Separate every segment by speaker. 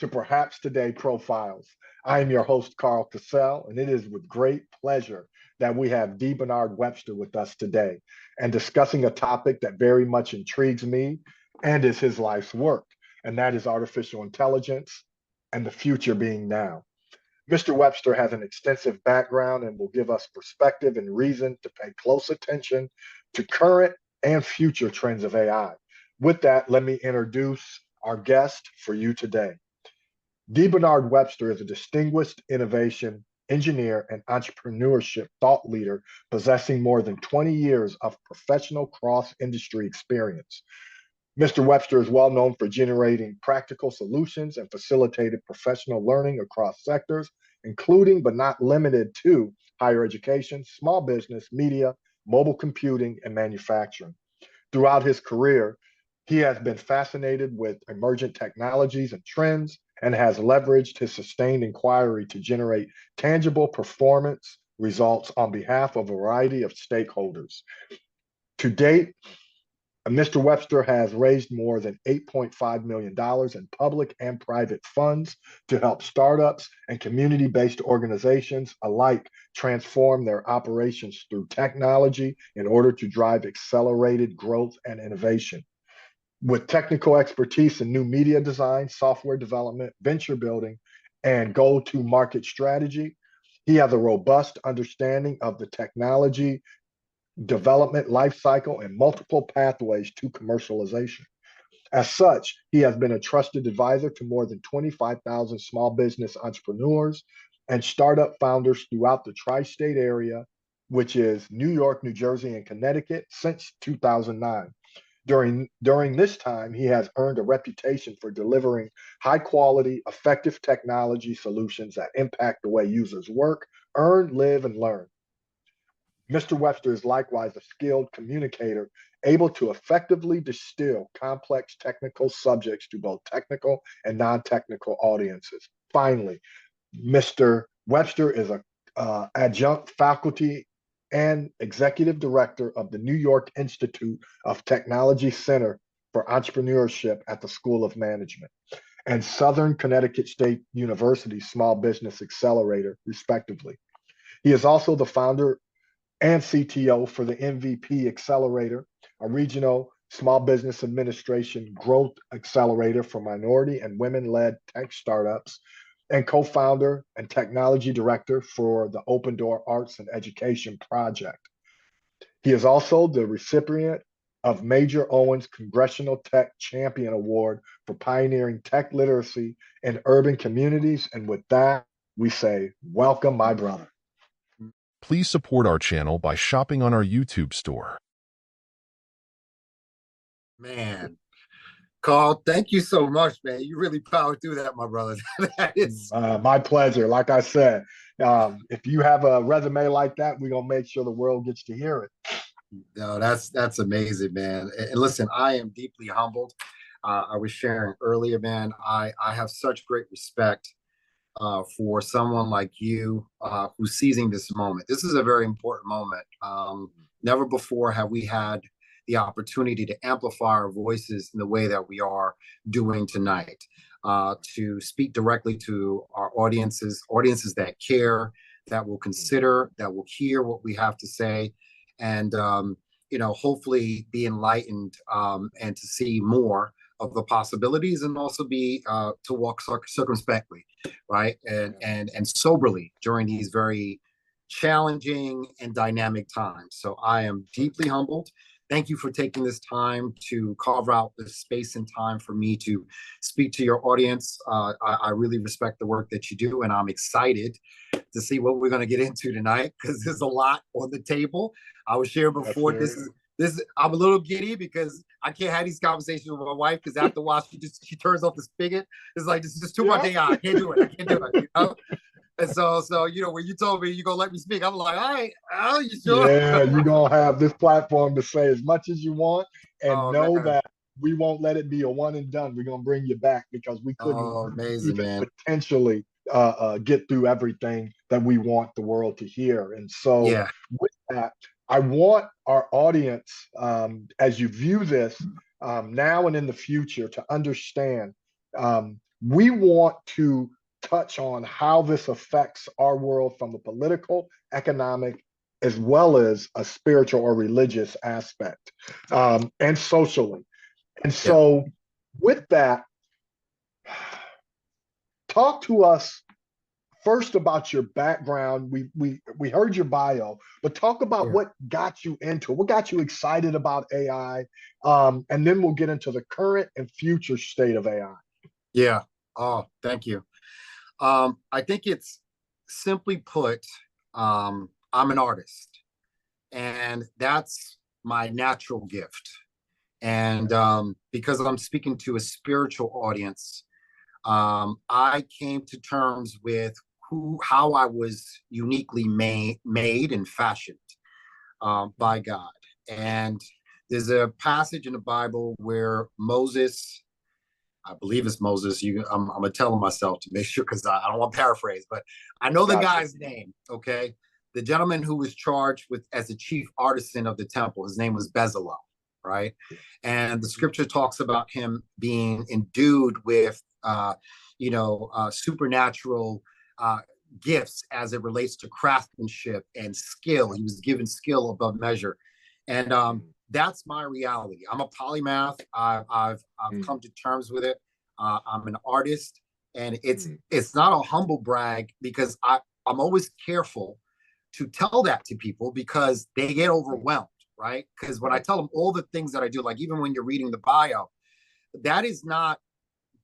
Speaker 1: to Perhaps Today Profiles. I am your host, Carl Cassell, and it is with great pleasure that we have D. Bernard Webster with us today and discussing a topic that very much intrigues me and is his life's work, and that is artificial intelligence and the future being now. Mr. Webster has an extensive background and will give us perspective and reason to pay close attention to current and future trends of AI. With that, let me introduce our guest for you today. D. Bernard Webster is a distinguished innovation engineer and entrepreneurship thought leader possessing more than 20 years of professional cross-industry experience. Mr. Webster is well known for generating practical solutions and facilitated professional learning across sectors, including but not limited to higher education, small business, media, mobile computing, and manufacturing. Throughout his career, he has been fascinated with emergent technologies and trends and has leveraged his sustained inquiry to generate tangible performance results on behalf of a variety of stakeholders. To date, Mr. Webster has raised more than $8.5 million in public and private funds to help startups and community-based organizations alike transform their operations through technology in order to drive accelerated growth and innovation. With technical expertise in new media design, software development, venture building, and go-to-market strategy, he has a robust understanding of the technology development lifecycle and multiple pathways to commercialization. As such, he has been a trusted advisor to more than 25,000 small business entrepreneurs and startup founders throughout the tri-state area, which is New York, New Jersey, and Connecticut since 2009. During this time, he has earned a reputation for delivering high quality, effective technology solutions that impact the way users work, earn, live, and learn. Mr. Webster is likewise a skilled communicator, able to effectively distill complex technical subjects to both technical and non-technical audiences. Finally, Mr. Webster is an adjunct faculty and executive director of the New York Institute of Technology Center for Entrepreneurship at the School of Management and Southern Connecticut State University Small Business Accelerator, respectively. He is also the founder and CTO for the MVP Accelerator, a regional small business administration growth accelerator for minority and women-led tech startups, and co-founder and technology director for the Open Door Arts and Education Project. He is also the recipient of Major Owens Congressional Tech Champion Award for pioneering tech literacy in urban communities. And with that, we say, welcome, my brother.
Speaker 2: Please support our channel by shopping on our YouTube store.
Speaker 3: Man, Carl, thank you so much, man. You really powered through that, my brother. That is
Speaker 1: my pleasure. Like I said, if you have a resume like that, we're gonna make sure the world gets to hear it.
Speaker 3: No, that's amazing, man. And listen, I am deeply humbled. I was sharing earlier, man. I have such great respect for someone like you who's seizing this moment. This is a very important moment. Never before have we had the opportunity to amplify our voices in the way that we are doing tonight, to speak directly to our audiences that care, that will consider, that will hear what we have to say, and hopefully be enlightened and to see more of the possibilities, and also be to walk circumspectly, right, and soberly during these very challenging and dynamic times. So I am deeply humbled. Thank you for taking this time to carve out this space and time for me to speak to your audience. I really respect the work that you do, and I'm excited to see what we're going to get into tonight, because there's a lot on the table. I was sharing before, I'm a little giddy because I can't have these conversations with my wife, because after a while she turns off the spigot. It's like, this is too much AI. I can't do it. And so when you told me you're gonna let me speak, I'm like, all right, oh, you sure?
Speaker 1: Yeah, you're gonna have this platform to say as much as you want, and know that we won't let it be a one and done. We're gonna bring you back, because we couldn't even potentially get through everything that we want the world to hear. And so with that, I want our audience, as you view this now and in the future, to understand we want to touch on how this affects our world from a political, economic, as well as a spiritual or religious aspect, and socially. And
Speaker 3: Yeah.
Speaker 1: so, with that, talk to us first about your background. We heard your bio, but talk about
Speaker 3: Yeah.
Speaker 1: what got you into it, what got you excited about AI, and then we'll get into the current and future state of AI.
Speaker 3: Yeah. Oh, thank you. I think it's simply put, I'm an artist, and that's my natural gift. And because I'm speaking to a spiritual audience, I came to terms with how I was uniquely made and fashioned by God. And there's a passage in the Bible where Moses, I believe it's Moses. I'm gonna tell him myself to make sure because I don't want to paraphrase, but I know the guy's name. Okay, the gentleman who was charged with as the chief artisan of the temple. His name was Bezalel, right? And the scripture talks about him being endued with, supernatural gifts as it relates to craftsmanship and skill. He was given skill above measure, and that's my reality. I'm a polymath. I've come to terms with it. I'm an artist, and it's not a humble brag because I'm always careful to tell that to people because they get overwhelmed, right? Because when I tell them all the things that I do, like even when you're reading the bio, that is not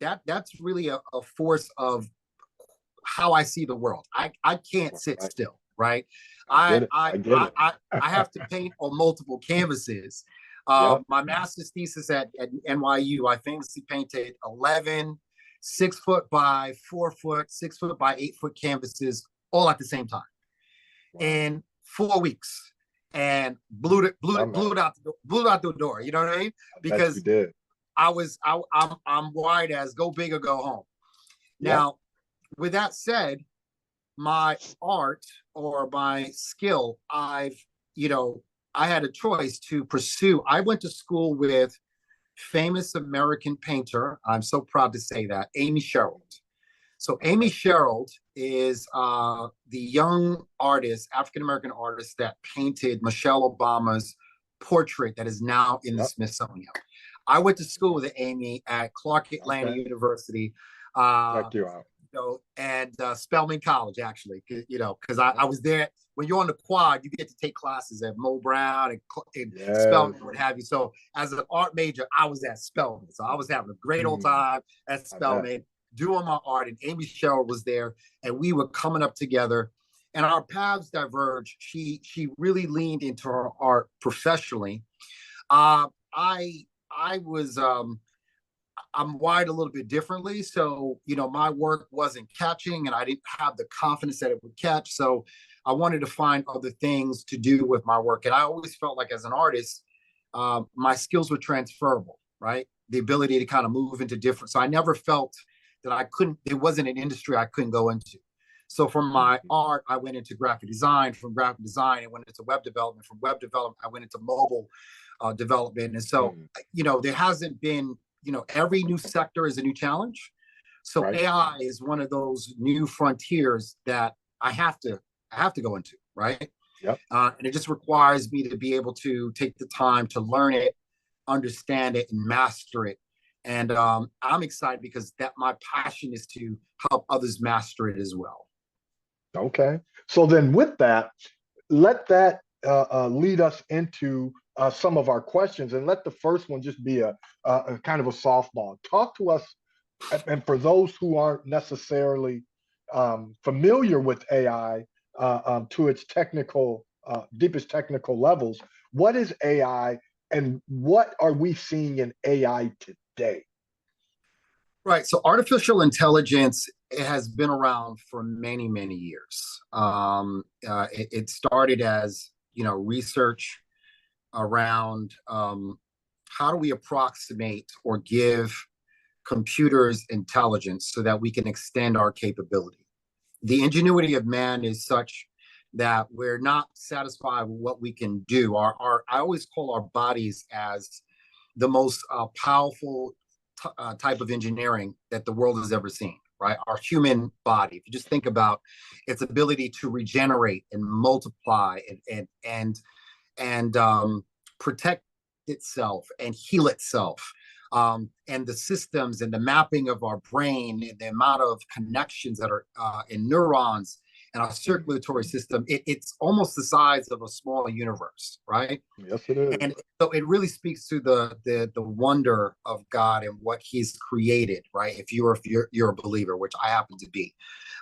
Speaker 3: that's really a force of how I see the world. I can't sit still, right?
Speaker 1: I
Speaker 3: I
Speaker 1: get it.
Speaker 3: I have to paint on multiple canvases.
Speaker 1: Yep.
Speaker 3: My master's thesis at NYU, I famously painted 11 6 foot by 4 foot, 6 foot by 8 foot canvases all at the same time in 4 weeks, and blew it out the door. You know what I mean?
Speaker 1: Because you did.
Speaker 3: I'm wide as go big or go home. Now, with that said, my art or my skill, I had a choice to pursue. I went to school with famous American painter. I'm so proud to say that, Amy Sherald. So Amy Sherald is the young artist, African-American artist that painted Michelle Obama's portrait that is now in the Smithsonian. I went to school with Amy at Clark Atlanta University.
Speaker 1: Check you out.
Speaker 3: And Spelman College, actually, because I was there. When you're on the quad, you get to take classes at Mo Brown and Spelman, what have you. So as an art major, I was at Spelman. So I was having a great old time at Spelman, doing my art. And Amy Sherrill was there, and we were coming up together. And our paths diverged. She really leaned into her art professionally. I'm wired a little bit differently. So, my work wasn't catching and I didn't have the confidence that it would catch. So I wanted to find other things to do with my work. And I always felt like as an artist, my skills were transferable, right? The ability to kind of move into different. So I never felt that there wasn't an industry I couldn't go into. So from my art, I went into graphic design. From graphic design, I went into web development. From web development, I went into mobile development. And so, there hasn't been, every new sector is a new challenge. So AI is one of those new frontiers that I have to go into, right?
Speaker 1: Yep.
Speaker 3: And it just requires me to be able to take the time to learn it, understand it, and master it. And I'm excited because my passion is to help others master it as well.
Speaker 1: Okay. So then with that, let that lead us into some of our questions, and let the first one just be a kind of a softball. Talk to us, and for those who aren't necessarily familiar with AI to its deepest technical levels, what is AI and what are we seeing in AI today?
Speaker 3: Right. So artificial intelligence, it has been around for many, many years. It started as, research around how do we approximate or give computers intelligence so that we can extend our capability. The ingenuity of man is such that we're not satisfied with what we can do. I always call our bodies as the most powerful type of engineering that the world has ever seen, right? Our human body. If you just think about its ability to regenerate and multiply and protect itself and heal itself, and the systems and the mapping of our brain and the amount of connections that are in neurons and our circulatory system, it's almost the size of a small universe, right?
Speaker 1: Yes, it is.
Speaker 3: And so it really speaks to the wonder of God and what He's created, right? If you're a believer, which I happen to be,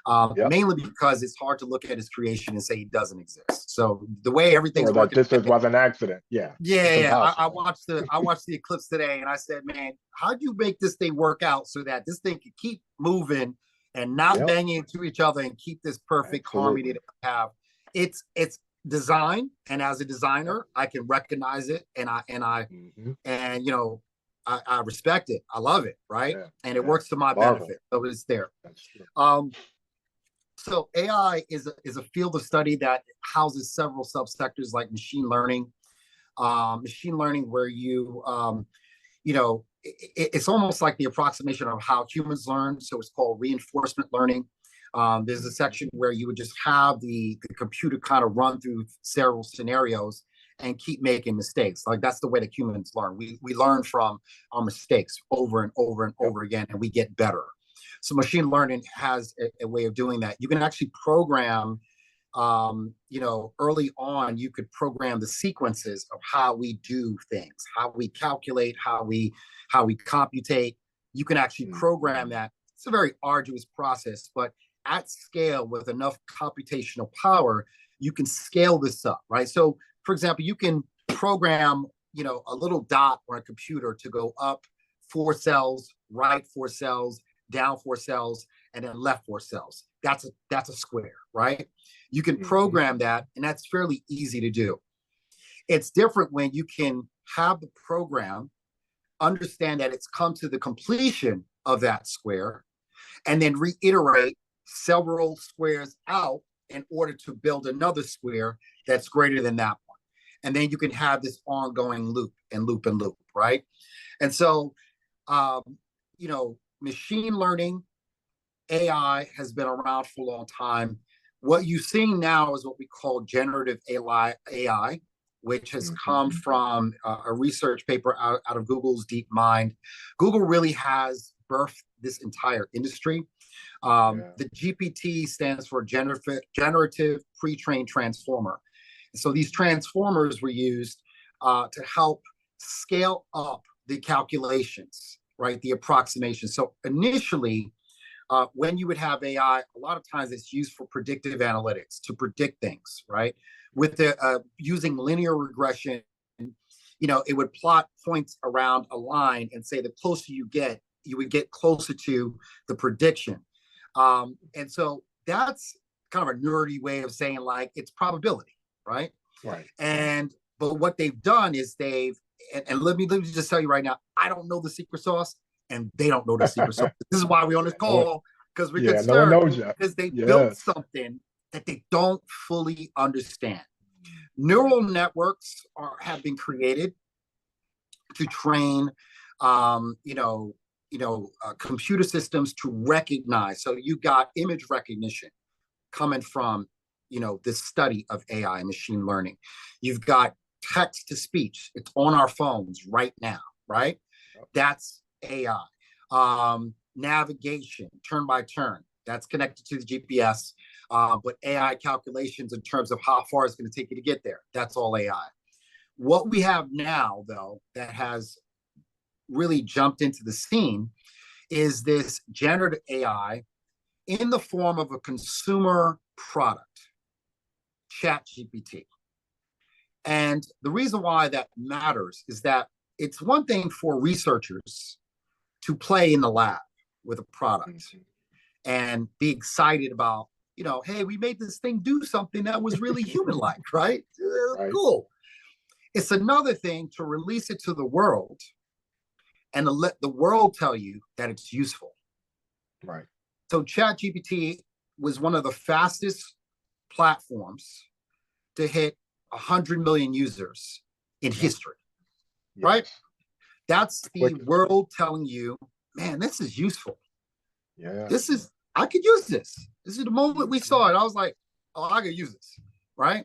Speaker 1: Yep.
Speaker 3: mainly because it's hard to look at His creation and say He doesn't exist. So the way everything's
Speaker 1: Or that
Speaker 3: working,
Speaker 1: this was an accident. Yeah.
Speaker 3: yeah. I watched the eclipse today, and I said, man, how'd you make this thing work out so that this thing could keep moving and not banging into each other and keep this perfect harmony that we have? It's design, and as a designer, I can recognize it, and I you know, I respect it. I love it, right? And it works to my benefit. So it's there.
Speaker 1: That's true.
Speaker 3: So AI is a field of study that houses several subsectors like machine learning. Machine learning, where you know, it's almost like the approximation of how humans learn. So it's called reinforcement learning. There's a section where you would just have the computer kind of run through several scenarios and keep making mistakes. Like that's the way that humans learn. We learn from our mistakes over and over and over again, and we get better. So machine learning has a way of doing that. You can actually program, you know, early on, you could program the sequences of how we do things, how we calculate, how we computate. You can actually program that. It's a very arduous process, but at scale with enough computational power, you can scale this up, right? So, for example, you can program, you know, a little dot on a computer to go up 4 cells, right 4 cells, down 4 cells, and then left 4 cells. That's a square, right? You can program that, and that's fairly easy to do. It's different when you can have the program understand that it's come to the completion of that square, and then reiterate several squares out in order to build another square that's greater than that one. And then you can have this ongoing loop and loop and loop, right? And so, you know, machine learning, AI has been around for a long time. What you're seeing now is what we call generative AI, which has come from a research paper out of Google's DeepMind. Google really has birthed this entire industry. The GPT stands for generative pre-trained transformer. So these transformers were used to help scale up the calculations, right? The approximation. So initially, when you would have AI, a lot of times it's used for predictive analytics to predict things, right? With the using linear regression, you know, it would plot points around a line and say the closer you get, you would get closer to the prediction. And so that's kind of a nerdy way of saying like it's probability, right?
Speaker 1: Right.
Speaker 3: But what they've done is and let me just tell you right now, I don't know the secret sauce, and they don't know the secret sauce. This is why we're on this call, because we're concerned,
Speaker 1: no one knows yet.
Speaker 3: because they built something that they don't fully understand. Neural networks have been created to train, computer systems to recognize. So you got image recognition coming from, you know, this study of AI and machine learning. You've got text to speech. It's on our phones right now, right? That's AI. Navigation, turn by turn. That's connected to the GPS. But AI calculations in terms of how far it's going to take you to get there. That's all AI. What we have now, though, that has really jumped into the scene is this generative AI in the form of a consumer product, ChatGPT. And the reason why that matters is that it's one thing for researchers to play in the lab with a product and be excited about, you know, hey, we made this thing do something that was really human-like, right? Cool. It's another thing to release it to the world and to let the world tell you that it's useful.
Speaker 1: Right.
Speaker 3: So ChatGPT was one of the fastest platforms to hit 100 million users in history, right? That's the
Speaker 1: quickly.
Speaker 3: world telling you, man, this is useful.
Speaker 1: Yeah.
Speaker 3: I could use this. This is the moment we saw it. I was like, oh, I could use this, right?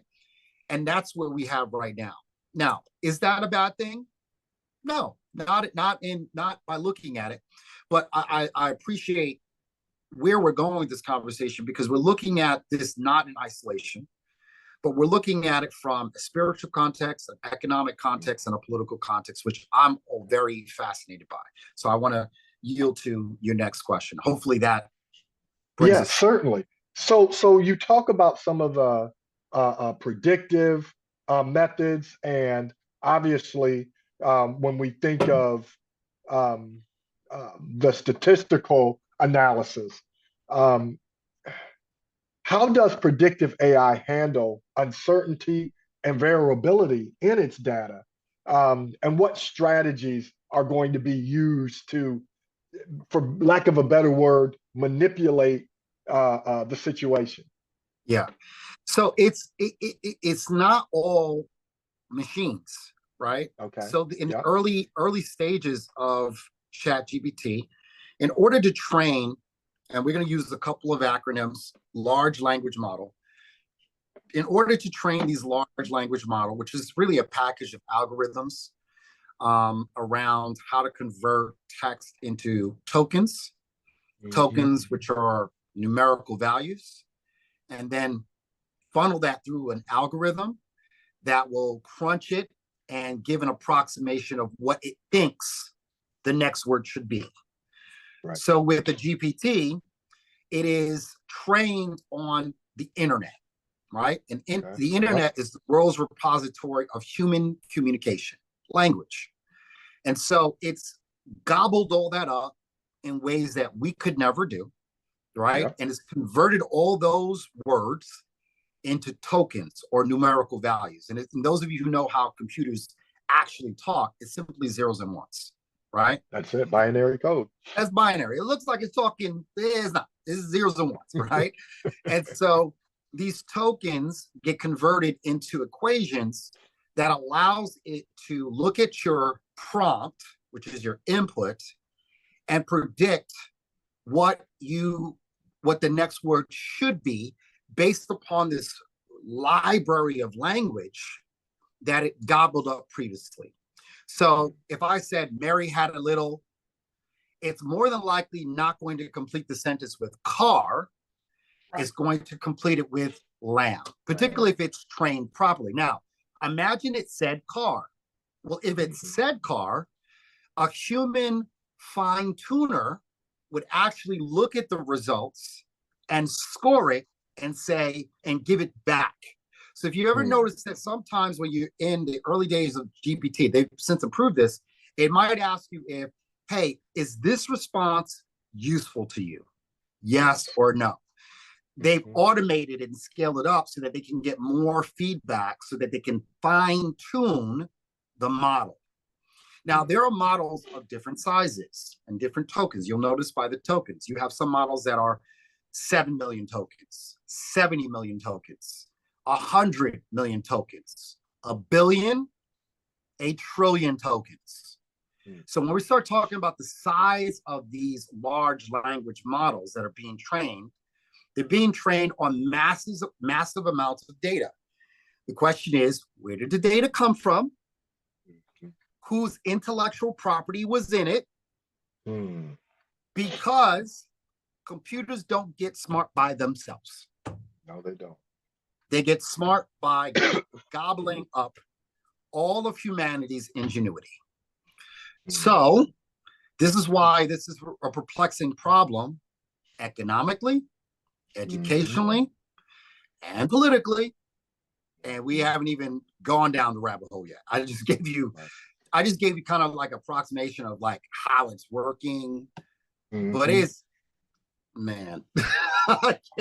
Speaker 3: And that's what we have right now. Now, is that a bad thing? No, not by looking at it. But I appreciate where we're going with this conversation, because we're looking at this not in isolation, but we're looking at it from a spiritual context, an economic context, and a political context, which I'm very fascinated by. So I want to yield to your next question. Hopefully that brings
Speaker 1: Yeah,
Speaker 3: us.
Speaker 1: certainly. So you talk about some of the predictive methods, and obviously, when we think of um, the statistical analysis, um, how does predictive AI handle uncertainty and variability in its data? And what strategies are going to be used to, for lack of a better word, manipulate the situation?
Speaker 3: Yeah. So it's not all machines, right?
Speaker 1: Okay.
Speaker 3: So in the
Speaker 1: Yeah.
Speaker 3: early stages of ChatGPT, in order to train, and we're going to use a couple of acronyms, large language model. In order to train these large language model, which is really a package of algorithms around how to convert text into tokens,
Speaker 1: Hmm.
Speaker 3: tokens which are numerical values, and then funnel that through an algorithm that will crunch it and give an approximation of what it thinks the next word should be.
Speaker 1: Right.
Speaker 3: So with the GPT, it is trained on the internet, right? And
Speaker 1: Okay.
Speaker 3: the
Speaker 1: Yep.
Speaker 3: internet is the world's repository of human communication, language. And so it's gobbled all that up in ways that we could never do, right?
Speaker 1: Yep.
Speaker 3: And it's converted all those words into tokens or numerical values. And those of you who know how computers actually talk, it's simply zeros and ones, right?
Speaker 1: That's it. Binary code.
Speaker 3: That's binary. It looks like it's talking, it's not. It's zeros and ones, right? And so these tokens get converted into equations that allows it to look at your prompt, which is your input, and predict what the next word should be based upon this library of language that it gobbled up previously. So if I said Mary had a little, it's more than likely not going to complete the sentence with car. Right. It's going to complete it with lamb, particularly if it's trained properly. Now, imagine it said car. Well, if it said car, a human fine tuner would actually look at the results and score it and say, and give it back. So if you ever notice that sometimes when you're in the early days of GPT, they've since improved this, it might ask you if, hey, is this response useful to you? Yes or no. They've automated and scaled it up so that they can get more feedback so that they can fine tune the model. Now, there are models of different sizes and different tokens. You'll notice by the tokens, you have some models that are 7 million tokens, 70 million tokens, 100 million tokens, a billion, a trillion tokens. So when we start talking about the size of these large language models that are being trained, they're being trained on massive amounts of data. The question is, where did the data come from? Whose intellectual property was in it? Because computers don't get smart by themselves.
Speaker 1: No, they don't.
Speaker 3: They get smart by gobbling up all of humanity's ingenuity. So this is why this is a perplexing problem economically, educationally, and politically. And we haven't even gone down the rabbit hole yet. I just gave you kind of like approximation of like how it's working, but it's, man.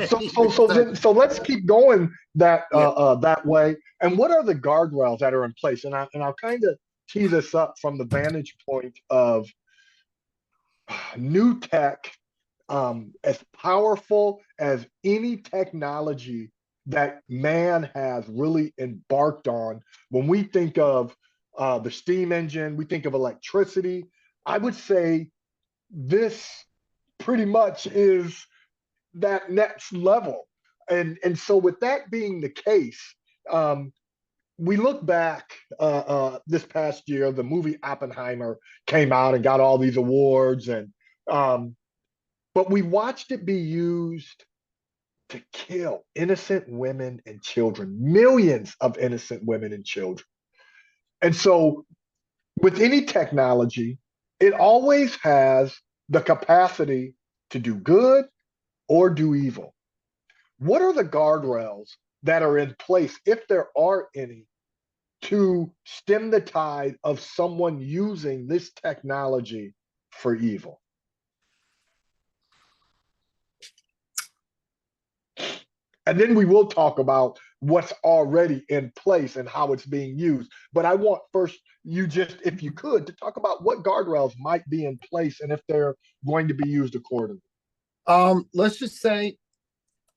Speaker 1: So let's keep going that way. And what are the guardrails that are in place? And I'll kind of tee this up from the vantage point of new tech, as powerful as any technology that man has really embarked on. When we think of the steam engine, we think of electricity. I would say this pretty much is that next level. And so with that being the case, um, we look back this past year, the movie Oppenheimer came out and got all these awards, and but we watched it be used to kill innocent women and children, millions of innocent women and children. And so with any technology, it always has the capacity to do good or do evil. What are the guardrails that are in place, if there are any, to stem the tide of someone using this technology for evil? And then we will talk about what's already in place and how it's being used. But I want first you just, if you could, to talk about what guardrails might be in place and if they're going to be used accordingly.
Speaker 3: Let's just say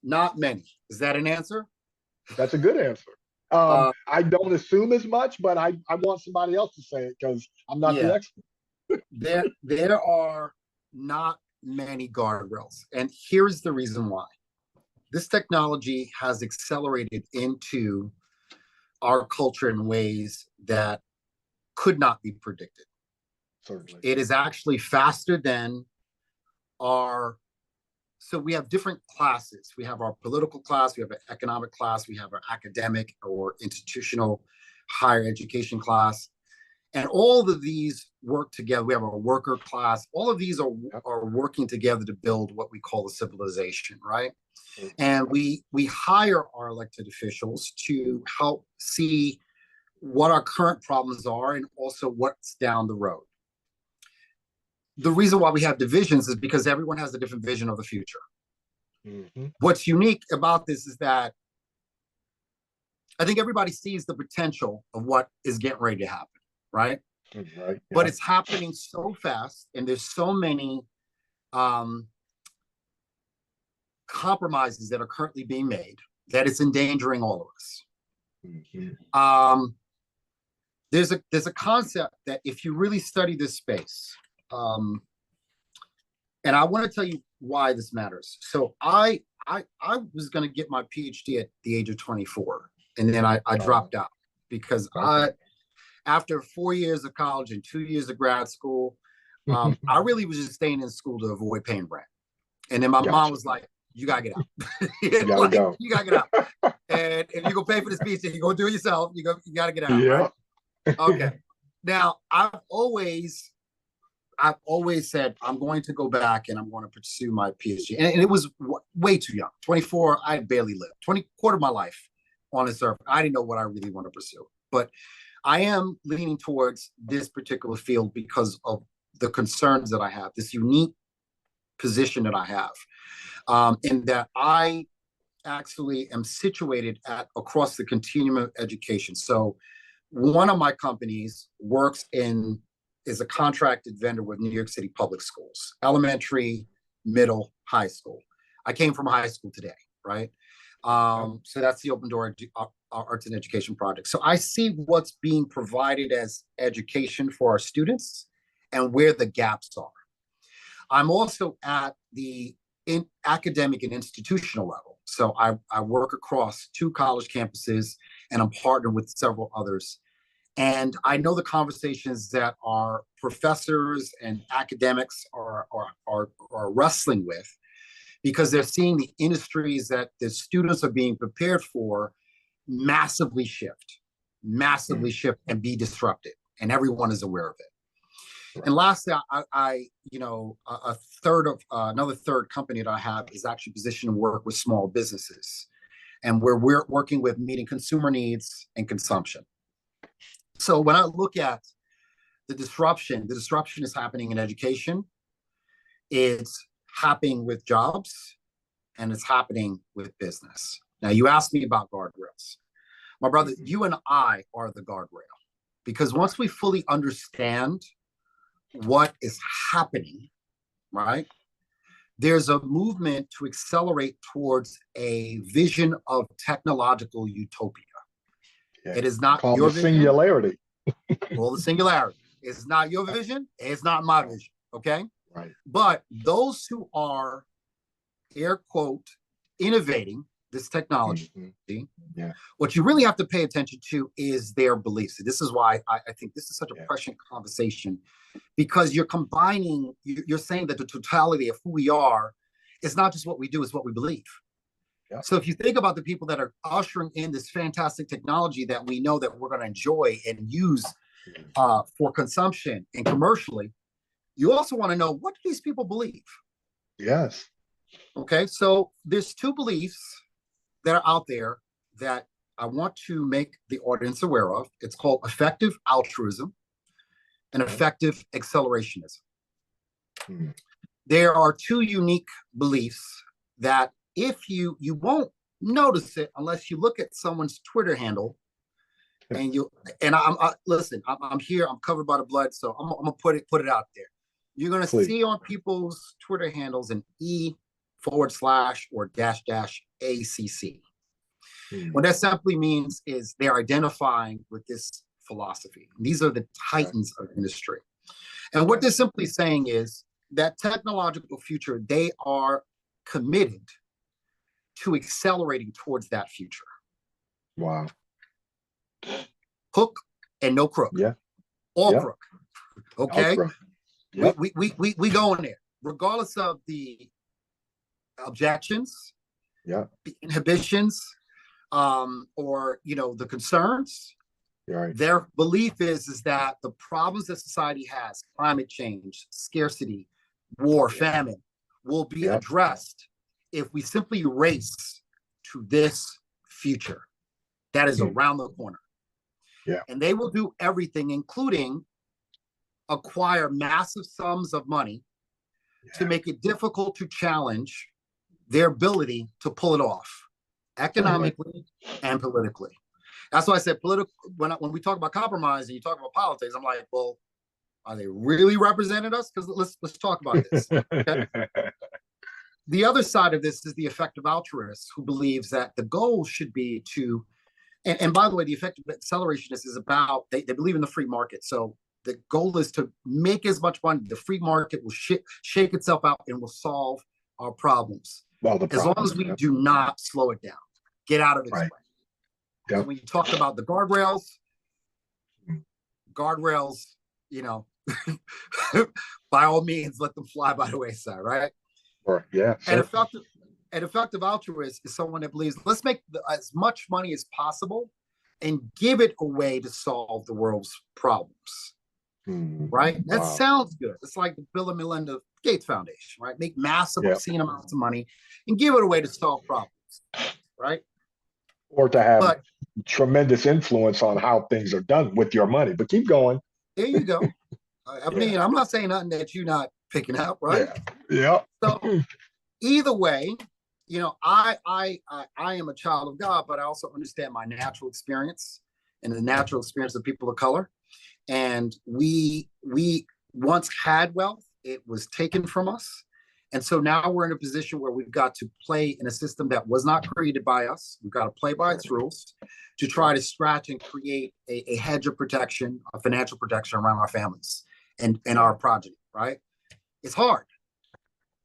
Speaker 3: not many. Is that an answer?
Speaker 1: That's a good answer. I don't assume as much, but I want somebody else to say it because I'm not the expert.
Speaker 3: There are not many guardrails. And here's the reason why. This technology has accelerated into our culture in ways that could not be predicted.
Speaker 1: Certainly.
Speaker 3: It is actually faster than our, so we have different classes. We have our political class, we have an economic class, we have our academic or institutional higher education class. And all of these work together. We have our worker class. All of these are working together to build what we call a civilization, right? And we hire our elected officials to help see what our current problems are and also what's down the road. The reason why we have divisions is because everyone has a different vision of the future. Mm-hmm. What's unique about this is that I think everybody sees the potential of what is getting ready to happen, right? Right, yeah. But it's happening so fast, and there's so many compromises that are currently being made that it's endangering all of us. Mm-hmm. There's a concept that if you really study this space, and I want to tell you why this matters. So I was going to get my PhD at the age of 24, and then I dropped out because after 4 years of college and 2 years of grad school, I really was just staying in school to avoid paying rent. And then my mom was like, you gotta get out. You gotta get out. And if you go pay for this pizza, you go do it yourself. You gotta get out. Yeah. Right? Okay. Now I've always said I'm going to go back and I'm going to pursue my PhD. And it was way too young. 24, I barely lived. Quarter of my life on this earth. I didn't know what I really want to pursue. But I am leaning towards this particular field because of the concerns that I have, this unique position that I have, in that I actually am situated across the continuum of education. So one of my companies is a contracted vendor with New York City public schools, elementary, middle, high school. I came from high school today, right? So that's the Open Door Arts and Education Project. So I see what's being provided as education for our students and where the gaps are. I'm also at the academic and institutional level. So I work across 2 college campuses, and I'm partnered with several others. And I know the conversations that our professors and academics are wrestling with, because they're seeing the industries that the students are being prepared for massively shift and be disrupted. And everyone is aware of it. And lastly, another third company that I have is actually positioned to work with small businesses. And where we're working with meeting consumer needs and consumption. So when I look at the disruption is happening in education, it's happening with jobs, and it's happening with business. Now, you asked me about guardrails. My brother, you and I are the guardrail, because once we fully understand what is happening, right, there's a movement to accelerate towards a vision of technological utopia. Yeah. It is not your vision.
Speaker 1: Singularity.
Speaker 3: All the singularity. It's not your vision. It's not my vision. Okay.
Speaker 1: Right.
Speaker 3: But those who are, air quote, innovating this technology,
Speaker 1: Yeah.
Speaker 3: what you really have to pay attention to is their beliefs. This is why I think this is such a prescient conversation, because you're combining, you're saying that the totality of who we are is not just what we do, it's what we believe. Yeah. So if you think about the people that are ushering in this fantastic technology that we know that we're going to enjoy and use for consumption and commercially, you also want to know, what do these people believe?
Speaker 1: Yes.
Speaker 3: Okay, so there's two beliefs that are out there that I want to make the audience aware of. It's called effective altruism and effective accelerationism. There are two unique beliefs that if you won't notice it unless you look at someone's Twitter handle, and I'm here, I'm covered by the blood, so I'm gonna put it out there. You're gonna see on people's Twitter handles an E// or --ACC. What that simply means is they're identifying with this philosophy. These are the titans of industry. And what they're simply saying is that technological future, they are committed to accelerating towards that future.
Speaker 1: Wow.
Speaker 3: Hook and no crook.
Speaker 1: Yeah.
Speaker 3: All crook. Okay.
Speaker 1: All crook. Yep.
Speaker 3: We go in there, regardless of the objections, the inhibitions, or the concerns.
Speaker 1: Right.
Speaker 3: Their belief is that the problems that society has, climate change, scarcity, war, famine, will be addressed if we simply race to this future that is around the corner.
Speaker 1: Yeah.
Speaker 3: And they will do everything, including acquire massive sums of money to make it difficult to challenge their ability to pull it off economically and politically. That's why I said political. When we talk about compromise and you talk about politics, I'm like, well, are they really representing us? Because let's talk about this. Okay? The other side of this is the effective altruist, who believes that the goal should be to, and by the way, the effective accelerationist is about, they believe in the free market. So the goal is to make as much money. The free market will shake itself out and will solve our problems. As long as we do not slow it down, get out of its way. So when you talked about the guardrails, by all means, let them fly by the wayside, right?
Speaker 1: Right. Yeah.
Speaker 3: And effective altruist is someone that believes, let's make as much money as possible and give it away to solve the world's problems. Right? That sounds good. It's like the Bill and Melinda Gates Foundation, right? Make massive, obscene amounts of money and give it away to solve problems, right?
Speaker 1: Or to have tremendous influence on how things are done with your money. But keep going.
Speaker 3: There you go. I mean, I'm not saying nothing that you're not picking up, right?
Speaker 1: Yeah.
Speaker 3: So either way, I am a child of God, but I also understand my natural experience and the natural experience of people of color. And we once had wealth, it was taken from us. And so now we're in a position where we've got to play in a system that was not created by us. We've got to play by its rules to try to scratch and create a hedge of protection, a financial protection around our families and our progeny, right? It's hard.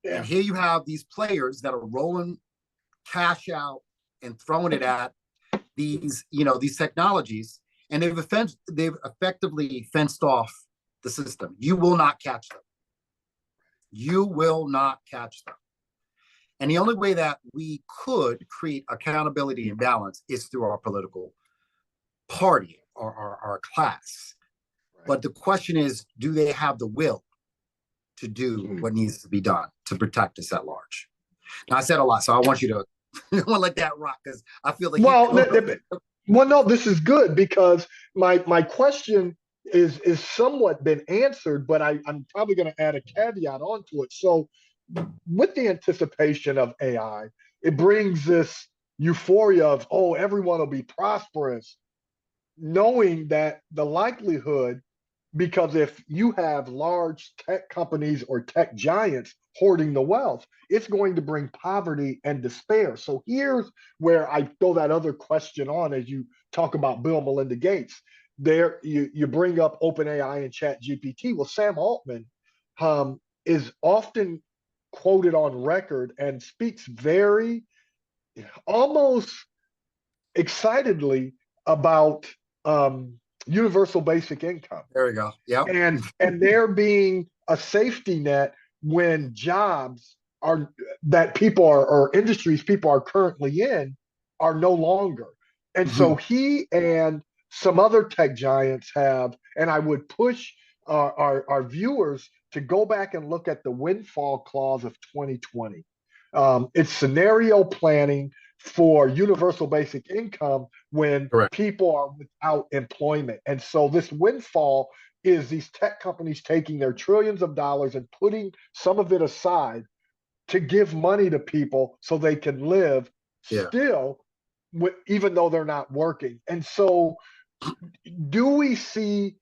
Speaker 3: Yeah. And here you have these players that are rolling cash out and throwing it at these technologies, and they've effectively fenced off the system. You will not catch them. You will not catch them. And the only way that we could create accountability and balance is through our political party or our class. Right. But the question is, do they have the will to do what needs to be done to protect us at large? Now, I said a lot, so I want you to I want to let that rock, because I feel like
Speaker 1: no, this is good, because my question is somewhat been answered, but I'm probably going to add a caveat onto it. So with the anticipation of AI, it brings this euphoria of, oh, everyone will be prosperous, knowing that the likelihood, because if you have large tech companies or tech giants hoarding the wealth, it's going to bring poverty and despair. So here's where I throw that other question on as you talk about Bill and Melinda Gates. there you bring up OpenAI and Chat GPT. Well, Sam Altman is often quoted on record and speaks very almost excitedly about universal basic income.
Speaker 3: There we go. Yeah.
Speaker 1: And there being a safety net when jobs are that people are or industries people are currently in are no longer. And so he and some other tech giants have, and I would push our viewers to go back and look at the windfall clause of 2020. It's scenario planning for universal basic income when
Speaker 3: Correct.
Speaker 1: people are without employment. And so this windfall is these tech companies taking their trillions of dollars and putting some of it aside to give money to people so they can live still, even though they're not working. And so do we see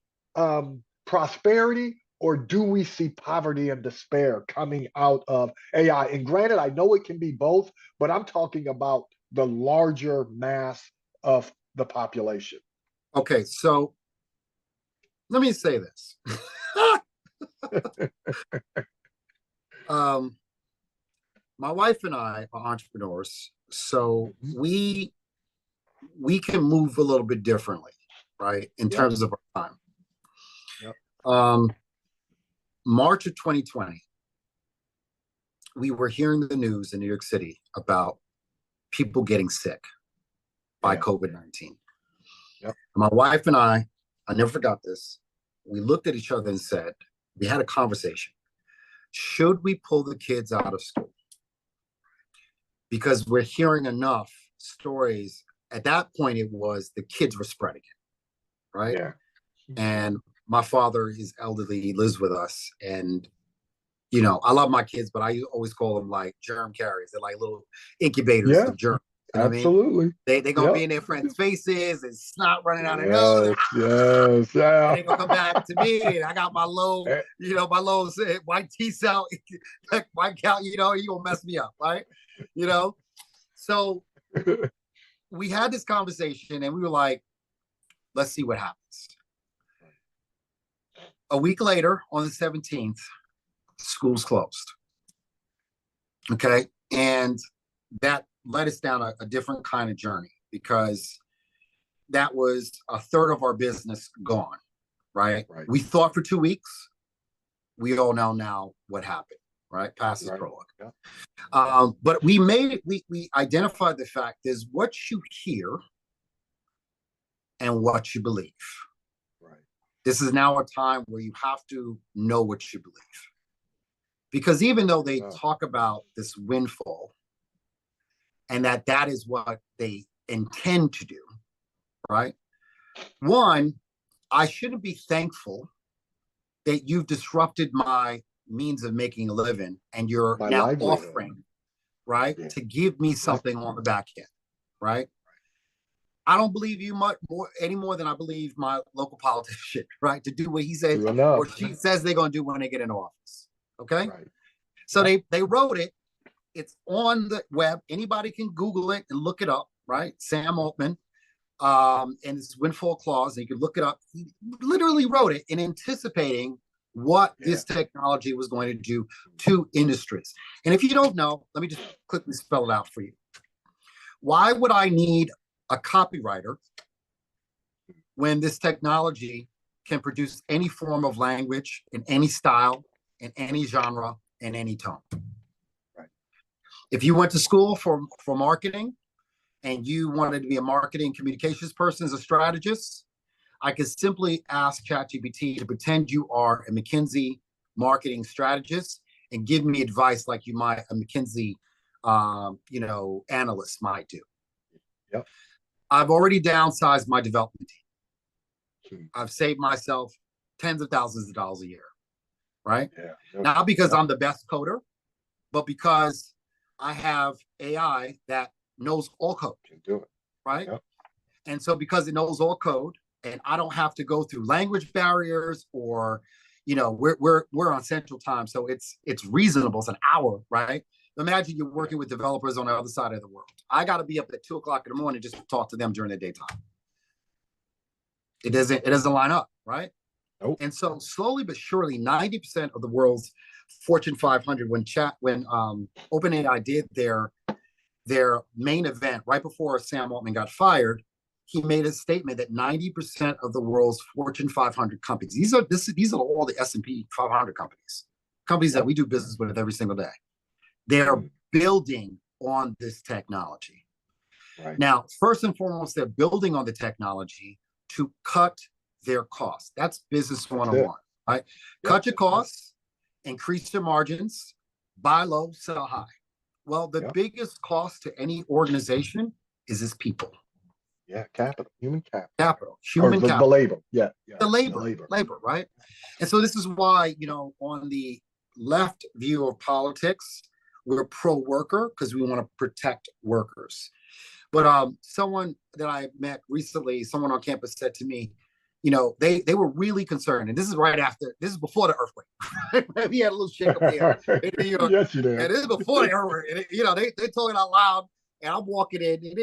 Speaker 1: prosperity or do we see poverty and despair coming out of AI? And granted, I know it can be both, but I'm talking about the larger mass of the population.
Speaker 3: Okay, so let me say this. My wife and I are entrepreneurs, so we can move a little bit differently, right? In terms of our time. March of 2020, we were hearing the news in New York City about people getting sick by COVID-19. My wife and I never forgot this. We looked at each other and said, we had a conversation. Should we pull the kids out of school? Because we're hearing enough stories. At that point, it was the kids were spreading it, right?
Speaker 1: Yeah.
Speaker 3: And my father is elderly, he lives with us. And, you know, I love my kids, but I always call them like germ carriers. They're like little incubators of germs. You know
Speaker 1: Absolutely.
Speaker 3: I mean? They're going to be in their friends' faces and snot running out of
Speaker 1: nose.
Speaker 3: And they're going to come back to me. And I got my low, my low white T cell, white count, you're going to mess me up, right? So we had this conversation and we were like, let's see what happens. A week later, on the 17th, school's closed. Okay. And that led us down a different kind of journey because that was a third of our business gone, right? We thought for 2 weeks. We all know now what happened, right? Past the prologue. But we identified the fact is what you hear and what you believe. This is now a time where you have to know what you believe. Because even though they talk about this windfall and that is what they intend to do, right? One, I shouldn't be thankful that you've disrupted my means of making a living and you're now offering, right, to give me something on the back end, right? I don't believe you much more any more than I believe my local politician, right? To do what he says or she says they're going to do when they get into office. Okay. So they wrote it. It's on the web. Anybody can Google it and look it up, right? Sam Altman, and it's windfall clause. And you can look it up. He literally wrote it in anticipating what this technology was going to do to industries. And if you don't know, let me just quickly spell it out for you. Why would I need a copywriter when this technology can produce any form of language in any style, in any genre, in any tone? If you went to school for marketing and you wanted to be a marketing communications person as a strategist, I could simply ask ChatGPT to pretend you are a McKinsey marketing strategist and give me advice like you might a McKinsey analyst might do. I've already downsized my development team. I've saved myself tens of thousands of dollars a year, right? Not because I'm the best coder, but because I have AI that knows all code, right? And so because it knows all code and I don't have to go through language barriers or, we're on Central Time. So it's reasonable. It's an hour, right? Imagine you're working with developers on the other side of the world. I got to be up at 2 o'clock in the morning just to talk to them during the daytime. It doesn't line up, right?
Speaker 1: Nope.
Speaker 3: And so slowly but surely, 90% of the world's Fortune 500, when OpenAI did their main event right before Sam Altman got fired, he made a statement that 90% of the world's Fortune 500 companies, these are all the S&P 500 companies that we do business with every single day. They're building on this technology.
Speaker 1: Right.
Speaker 3: Now, first and foremost, they're building on the technology to cut their costs. That's business 101, right? Cut your costs, increase your margins, buy low, sell high. Well, the biggest cost to any organization is its people.
Speaker 1: Yeah, capital, human capital.
Speaker 3: Human capital.
Speaker 1: The labor.
Speaker 3: The labor, right? And so this is why, on the left view of politics, we're pro-worker because we want to protect workers. But someone that I met recently, someone on campus said to me, they were really concerned. And this is before the earthquake. We had a little shake up here in New York.
Speaker 1: Yes, you did.
Speaker 3: And this is before the earthquake. And, they told it out loud. And I'm walking in, and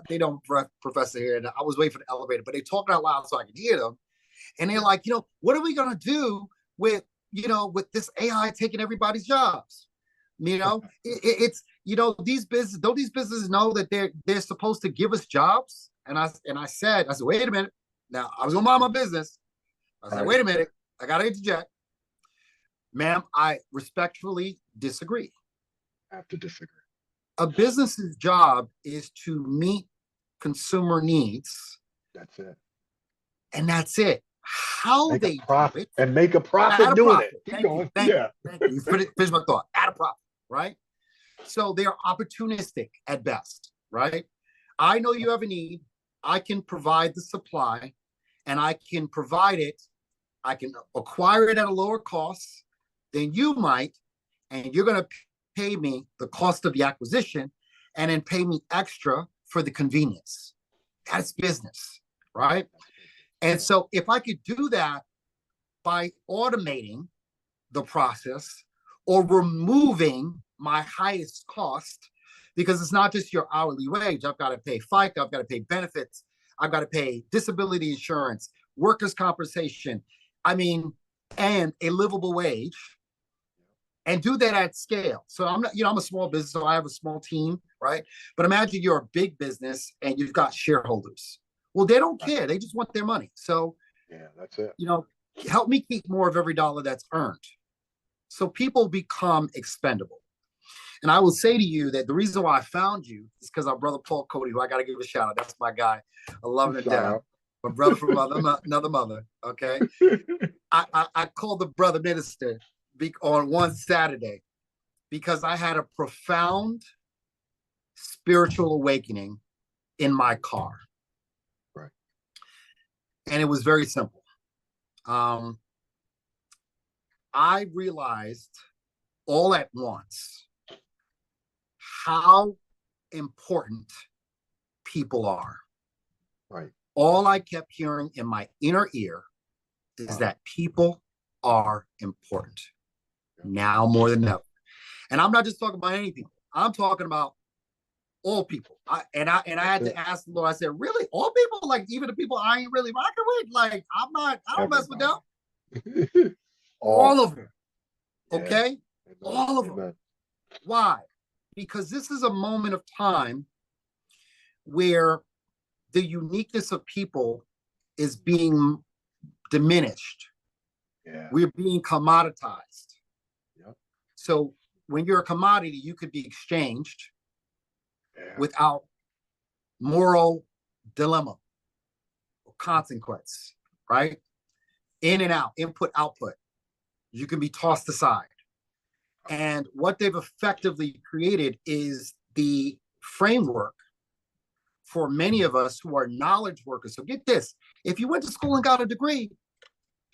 Speaker 3: they don't professor here. And I was waiting for the elevator, but they talking out loud so I could hear them. And they're like, what are we going to do with this AI taking everybody's jobs? It's these businesses know that they're supposed to give us jobs. And I said, wait a minute. Now I was gonna mind my business. I said, wait a minute, I gotta interject. Ma'am, I respectfully disagree.
Speaker 1: I have to disagree.
Speaker 3: A business's job is to meet consumer needs.
Speaker 1: That's it.
Speaker 3: And that's it. How
Speaker 1: make
Speaker 3: they
Speaker 1: profit
Speaker 3: do it
Speaker 1: and make a profit doing it.
Speaker 3: Thank you. Finish my thought. Add a profit, right? So they are opportunistic at best, right? I know you have a need. I can provide the supply, and I can provide it. I can acquire it at a lower cost than you might, and you're going to pay me the cost of the acquisition and then pay me extra for the convenience. That's business, right? And so if I could do that by automating the process or removing my highest cost, because it's not just your hourly wage. I've got to pay FICA, I've got to pay benefits, I've got to pay disability insurance, workers' compensation, and a livable wage, and do that at scale. So I'm a small business, so I have a small team, right? But imagine you're a big business and you've got shareholders. Well, they don't care. They just want their money. So,
Speaker 1: that's it.
Speaker 3: Help me keep more of every dollar that's earned. So people become expendable. And I will say to you that the reason why I found you is because our brother Paul Cody, who I got to give a shout out. That's my guy. I love him to death. My brother from another mother. Okay. I called the brother minister on one Saturday because I had a profound spiritual awakening in my car.
Speaker 1: Right.
Speaker 3: And it was very simple. I realized all at once how important people are.
Speaker 1: Right.
Speaker 3: All I kept hearing in my inner ear is that people are important now more than ever. And I'm not just talking about any people. I'm talking about all people. I had to ask the Lord. I said, really, all people? Like even the people I ain't really rocking with? Like I don't mess with them. All of them. Okay? All of them. Why? Because this is a moment of time where the uniqueness of people is being diminished. We're being commoditized. So when you're a commodity, you could be exchanged without moral dilemma or consequence, right? In and out, input, output. You can be tossed aside. And what they've effectively created is the framework for many of us who are knowledge workers. So get this, if you went to school and got a degree,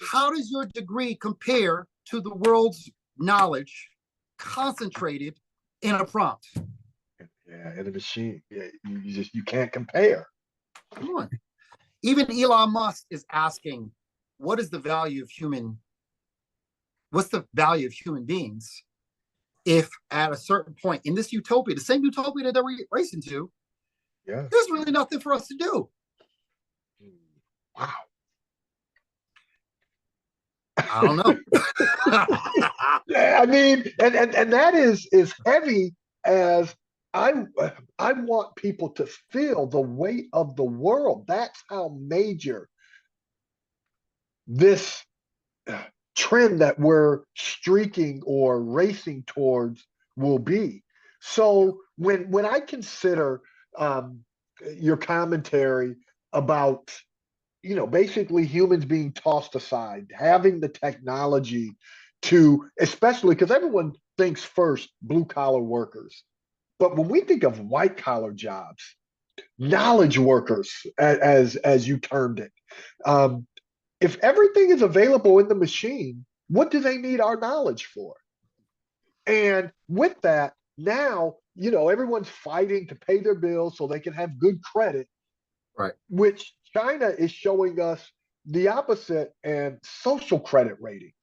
Speaker 3: how does your degree compare to the world's knowledge concentrated in a prompt?
Speaker 1: In a machine. You can't compare.
Speaker 3: Come on. Even Elon Musk is asking, what's the value of human beings if at a certain point in this utopia, the same utopia that they're racing to, there's really nothing for us to do.
Speaker 1: Wow.
Speaker 3: I don't know.
Speaker 1: I mean, and that is heavy as I I want people to feel the weight of the world. That's how major this trend that we're streaking or racing towards will be. So when I consider um, your commentary about basically humans being tossed aside, having the technology to, especially because everyone thinks first blue collar workers. But when we think of white collar jobs, knowledge workers, as you termed it, um, if everything is available in the machine, what do they need our knowledge for? And with that, now, everyone's fighting to pay their bills so they can have good credit,
Speaker 3: Right.
Speaker 1: which China is showing us the opposite and social credit ratings.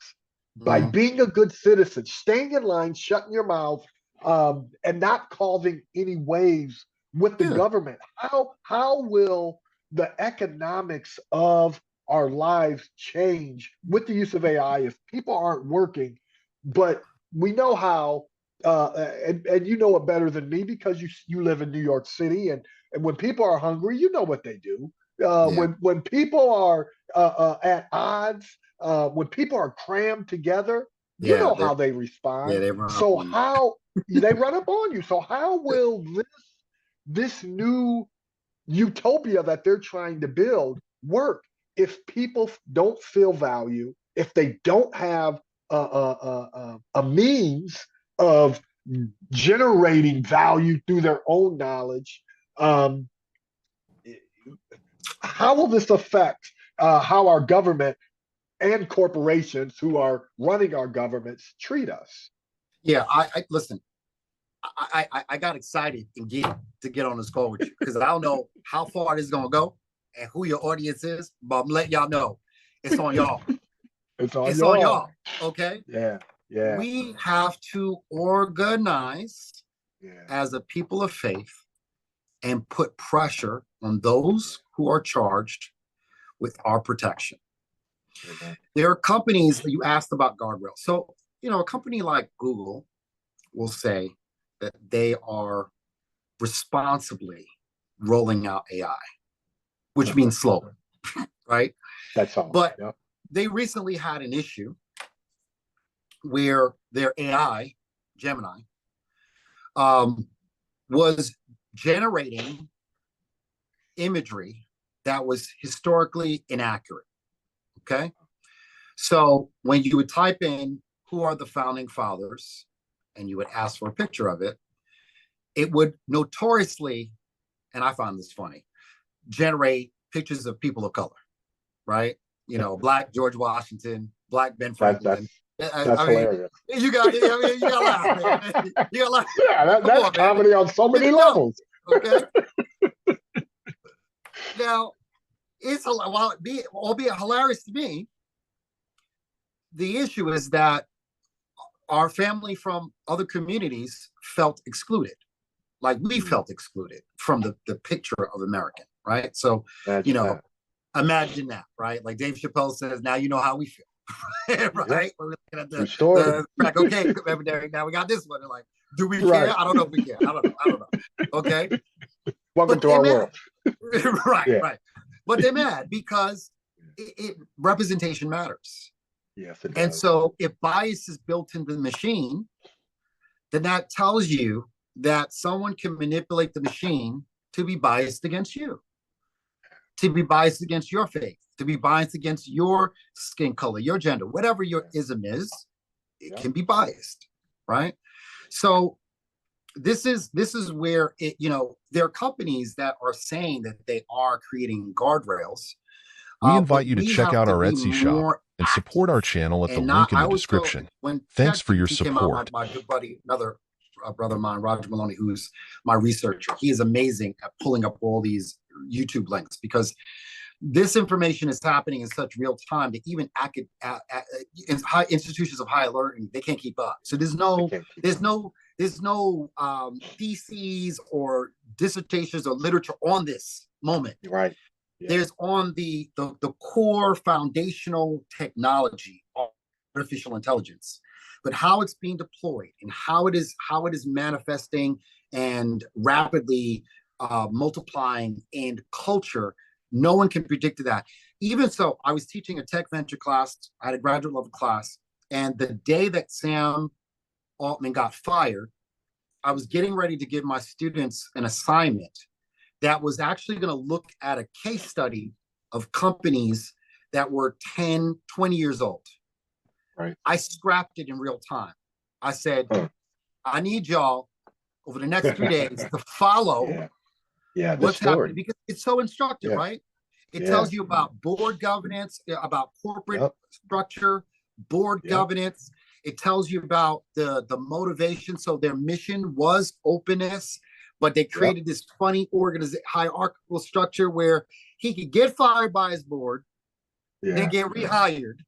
Speaker 1: By being a good citizen, staying in line, shutting your mouth, and not causing any waves with the government. How will the economics of our lives change with the use of AI if people aren't working? But we know how, and you know it better than me because you live in New York City, and when people are hungry, you know what they do. When people are at odds, when people are crammed together, you
Speaker 3: Yeah,
Speaker 1: know how they respond.
Speaker 3: they run up
Speaker 1: So
Speaker 3: on you.
Speaker 1: how they run up on you. So how will this new utopia that they're trying to build work if people don't feel value, if they don't have a means of generating value through their own knowledge? Um, how will this affect how our government and corporations who are running our governments treat us?
Speaker 3: Yeah, I listen. I got excited and to get on this call with you because I don't know how far this is gonna go and who your audience is, but I'm letting y'all know it's on y'all.
Speaker 1: It's on
Speaker 3: It's
Speaker 1: y'all.
Speaker 3: on y'all. Okay.
Speaker 1: Yeah. Yeah.
Speaker 3: We have to organize
Speaker 1: Yeah.
Speaker 3: as a people of faith and put pressure on those who are charged with our protection.
Speaker 1: Amen.
Speaker 3: There are companies that you asked about guardrails. So, a company like Google will say that they are responsibly rolling out AI, which means slowly, right?
Speaker 1: That's all.
Speaker 3: But
Speaker 1: yep.
Speaker 3: They recently had an issue where their AI, Gemini, was generating imagery that was historically inaccurate. Okay. So when you would type in who are the founding fathers and you would ask for a picture of it, it would notoriously, and I found this funny, generate pictures of people of color, right? Black George Washington, black Ben Franklin.
Speaker 1: That's hilarious.
Speaker 3: You got to laugh, man. You got to laugh.
Speaker 1: Yeah, that's comedy on so many levels.
Speaker 3: Okay. Now, albeit hilarious to me, the issue is that our family from other communities felt excluded. Like we felt excluded from the picture of American, right? So, imagine that, right? Like Dave Chappelle says, now you know how we feel, right? We're looking at the track. Okay, now we got this one. They're like, do we care? I don't know if we care. I don't know. Okay.
Speaker 1: Welcome to our world.
Speaker 3: Right. But they're mad because representation matters.
Speaker 1: Yes, it
Speaker 3: and
Speaker 1: does.
Speaker 3: So if bias is built into the machine, then that tells you that someone can manipulate the machine to be biased against you, to be biased against your faith, to be biased against your skin color, your gender, whatever your ism is, it can be biased, right? So this is where there are companies that are saying that they are creating guardrails.
Speaker 2: We invite you to check out our Etsy shop and support our channel at the link in the description. Thanks for your support.
Speaker 3: My good buddy, another brother of mine, Roger Maloney, who's my researcher, he is amazing at pulling up all these YouTube links because this information is happening in such real time that even institutions of higher learning, they can't keep up. So there's no theses or dissertations or literature on this moment.
Speaker 1: Right.
Speaker 3: There's on the core foundational technology, artificial intelligence, but how it's being deployed and how it is manifesting and rapidly multiplying in culture, no one can predict that. Even so, I was teaching a tech venture class. I had a graduate level class, and the day that Sam Altman got fired, I was getting ready to give my students an assignment that was actually going to look at a case study of companies that were 10, 20 years old.
Speaker 1: Right.
Speaker 3: I scrapped it in real time. I said, I need y'all over the next 3 days to follow what's happening, because it's so instructive, right? It tells you about board governance, about corporate structure, board governance. It tells you about the motivation. So their mission was openness, but they created this funny hierarchical structure where he could get fired by his board, then get rehired,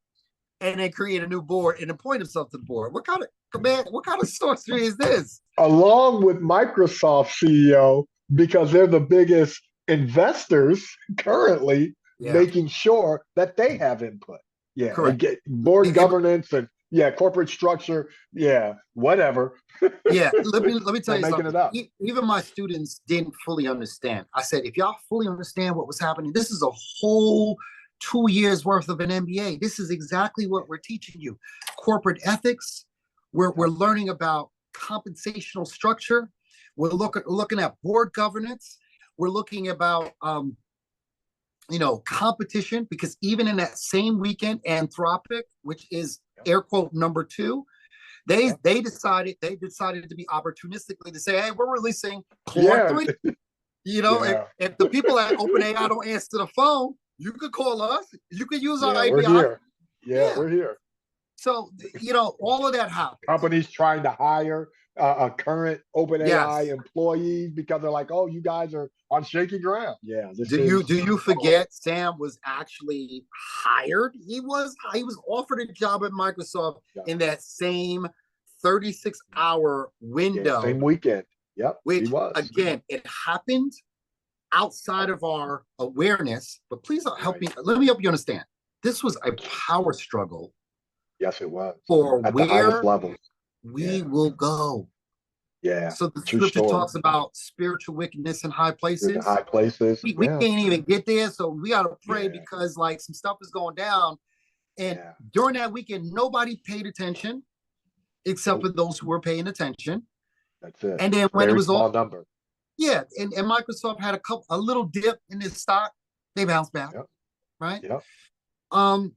Speaker 3: and then create a new board and appoint himself to the board. What kind of sorcery is this?
Speaker 1: Along with Microsoft CEO, because they're the biggest investors currently, making sure that they have input.
Speaker 3: Correct.
Speaker 1: Get board governance and corporate structure. Whatever.
Speaker 3: Let me tell you something.
Speaker 1: It up.
Speaker 3: Even my students didn't fully understand. I said, if y'all fully understand what was happening, this is a whole 2 years worth of an MBA. This is exactly what we're teaching you. Corporate ethics. We're learning about compensational structure. We're looking at board governance. We're looking about competition, because even in that same weekend, Anthropic, which is air quote number 2, they decided to be opportunistically to say, hey, we're releasing Claude 3. If the people at OpenAI don't answer the phone, you could call us. You could use our API.
Speaker 1: We're here. We're here.
Speaker 3: So, all of that happens.
Speaker 1: Companies trying to hire a current OpenAI employee because they're like, oh, you guys are on shaky ground. Do
Speaker 3: you forget Sam was actually hired? He was offered a job at Microsoft in that same 36-hour window.
Speaker 1: Same weekend.
Speaker 3: Which,
Speaker 1: he was.
Speaker 3: Again, it happened outside of our awareness. But please help me. Let me help you understand. This was a power struggle.
Speaker 1: Yes, it was.
Speaker 3: For
Speaker 1: at
Speaker 3: where
Speaker 1: the highest levels.
Speaker 3: We will go. So the scripture talks about spiritual wickedness in high places.
Speaker 1: High places.
Speaker 3: We can't even get there, so we got to pray because some stuff is going down. And during that weekend, nobody paid attention except for those who were paying attention.
Speaker 1: That's it.
Speaker 3: And then when
Speaker 1: Very
Speaker 3: it was
Speaker 1: small number.
Speaker 3: And Microsoft had a little dip in its stock. They bounced back, right? And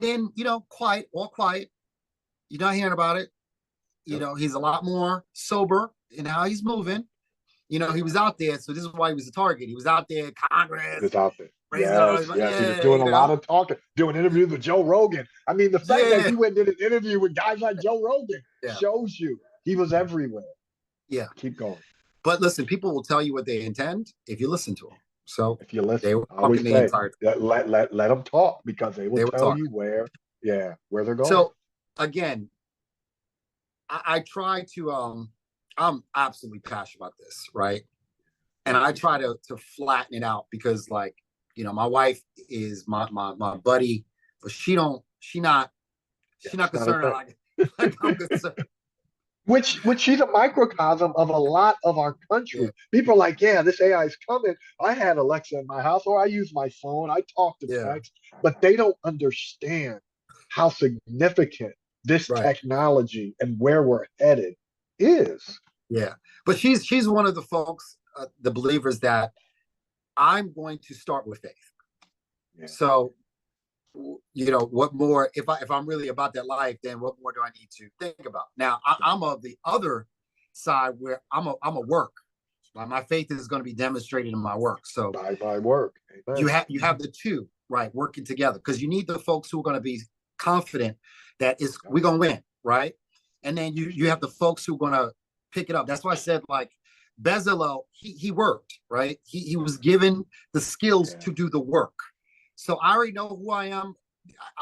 Speaker 3: then all quiet. You're not hearing about it. He's a lot more sober in how he's moving. He was out there, so this is why he was a target. He was out there, Congress.
Speaker 1: He was out there. He was doing a lot of talking, doing interviews with Joe Rogan. I mean, the fact that he went and did an interview with guys like Joe Rogan shows you he was everywhere. Keep going.
Speaker 3: But listen, people will tell you what they intend if you listen to them. So
Speaker 1: if you listen,
Speaker 3: they were
Speaker 1: always say, let them talk, because they will tell you where they're going.
Speaker 3: So again, I try to I'm absolutely passionate about this, right? And I try to flatten it out, because my wife is my buddy, but she's not concerned like I'm concerned.
Speaker 1: Which she's a microcosm of a lot of our country. People are like, this AI is coming. I had Alexa in my house, or I use my phone. I talk to text, but they don't understand how significant this technology and where we're headed is.
Speaker 3: But she's one of the folks, the believers that I'm going to start with faith. So, what more, if I'm really about that life, then what more do I need to think about? Now, I'm of the other side where I'm a work. My faith is going to be demonstrated in my work. So
Speaker 1: by work.
Speaker 3: Amen. You have the two, right, working together, because you need the folks who are going to be confident that we're going to win, right? And then you have the folks who are going to pick it up. That's why I said, Bezalel, he worked, right? He was given the skills to do the work. So I already know who I am.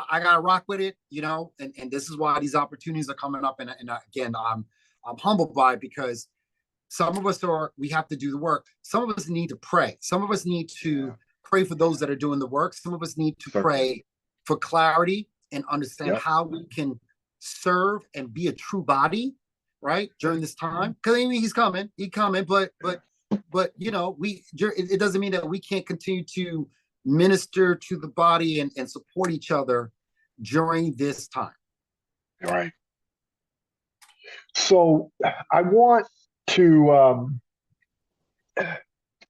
Speaker 3: I got to rock with it, and this is why these opportunities are coming up. And again, I'm humbled by it, because some of us we have to do the work. Some of us need to pray. Some of us need to pray for those that are doing the work. Some of us need to pray for clarity and understand how we can serve and be a true body, right, during this time. Because I mean, he's coming, but you know, it doesn't mean that we can't continue to minister to the body and support each other during this time.
Speaker 1: Right. So I want to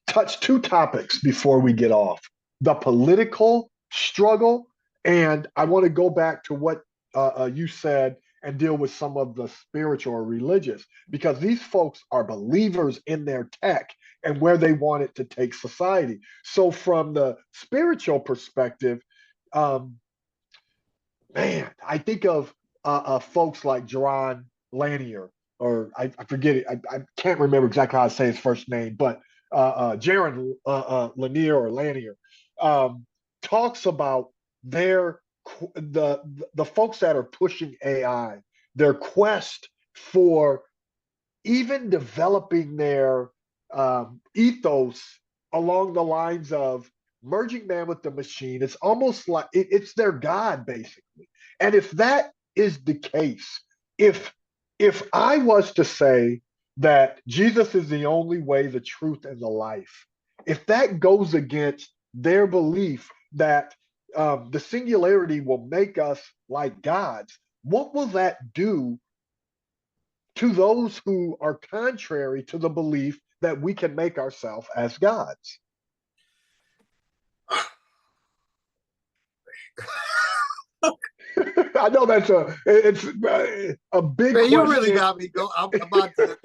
Speaker 1: touch two topics before we get off: the political struggle, and I want to go back to what you said and deal with some of the spiritual or religious, because these folks are believers in their tech and where they want it to take society. So from the spiritual perspective, man, I think of folks like Jaron Lanier, or I forget it. I can't remember exactly how to say his first name, but Jaron Lanier or Lanier talks about the folks that are pushing AI, their quest for even developing their ethos along the lines of merging man with the machine. It's almost like it's their God, basically. And if that is the case, if I was to say that Jesus is the only way, the truth, and the life, if that goes against their belief that the singularity will make us like gods, what will that do to those who are contrary to the belief that we can make ourselves as gods? I know it's a big question.
Speaker 3: You really got me go. I'm about to.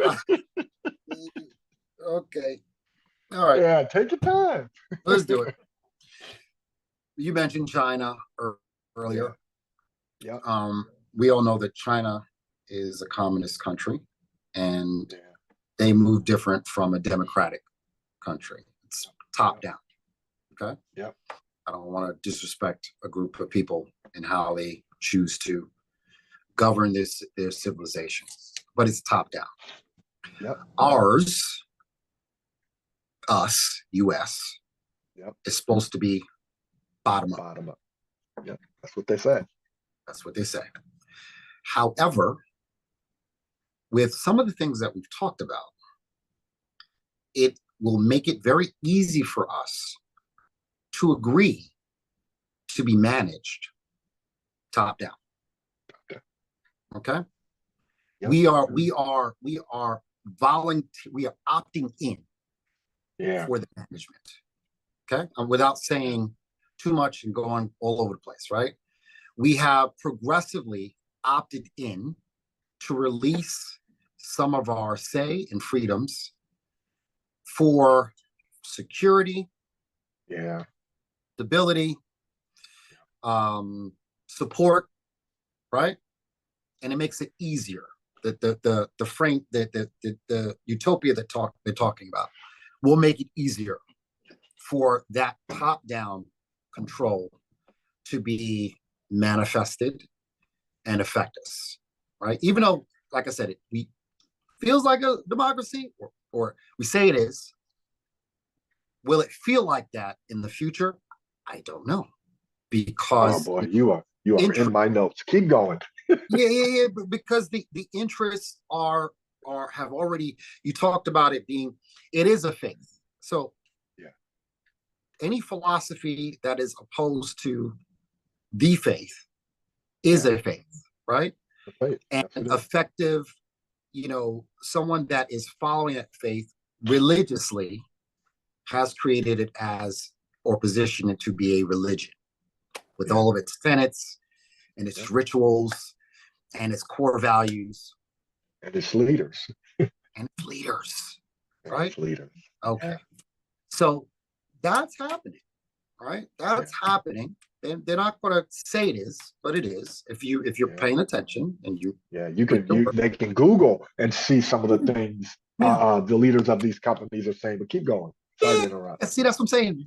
Speaker 3: Okay. All right.
Speaker 1: Yeah, take your time.
Speaker 3: Let's do it. You mentioned China earlier.
Speaker 1: Yeah.
Speaker 3: We all know that China is a communist country, and they move different from a democratic country. It's top down. Okay.
Speaker 1: Yeah.
Speaker 3: I don't want to disrespect a group of people and how they choose to govern their civilization, but it's top down.
Speaker 1: Yep.
Speaker 3: Us, U.S., is supposed to be bottom up.
Speaker 1: Bottom up. Yep. That's what they say.
Speaker 3: That's what they say. However, with some of the things that we've talked about, it will make it very easy for us to agree to be managed top down. Okay. Yep. We are opting in for the management. Okay. Without saying too much and going all over the place, right? We have progressively opted in to release some of our say and freedoms for security, stability, support, right? And it makes it easier. The frame, the utopia that they're talking about will make it easier for that top-down control to be manifested and affect us, right? Even though, like I said, it feels like a democracy, or we say it is. Will it feel like that in the future? I don't know, because
Speaker 1: you are in my notes. Keep going.
Speaker 3: yeah. Because the interests have already. You talked about it being. It is a faith. So any philosophy that is opposed to the faith is a faith, right? And effective, someone that is following that faith religiously has created it as, or positioned it to be, a religion with all of its tenets and its rituals and its core values.
Speaker 1: And its leaders.
Speaker 3: Right?
Speaker 1: Leaders.
Speaker 3: Okay. Yeah. So that's happening, right? That's happening. They're not going to say it is, but it is. If you're paying attention and
Speaker 1: they can Google and see some of the things the leaders of these companies are saying. But keep going. Sorry to interrupt.
Speaker 3: See, that's what I'm saying.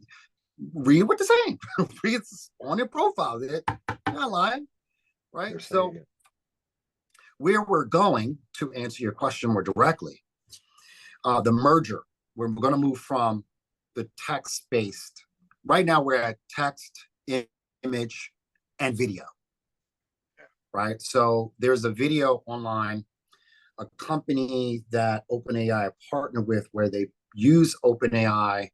Speaker 3: Read what they're saying. Read it on your profile. They're not lying, right? So where we're going, to answer your question more directly, the merger. We're going to move from the text-based right now we're at text, image, and video, right? So there's a video online, a company that OpenAI partnered with, where they use OpenAI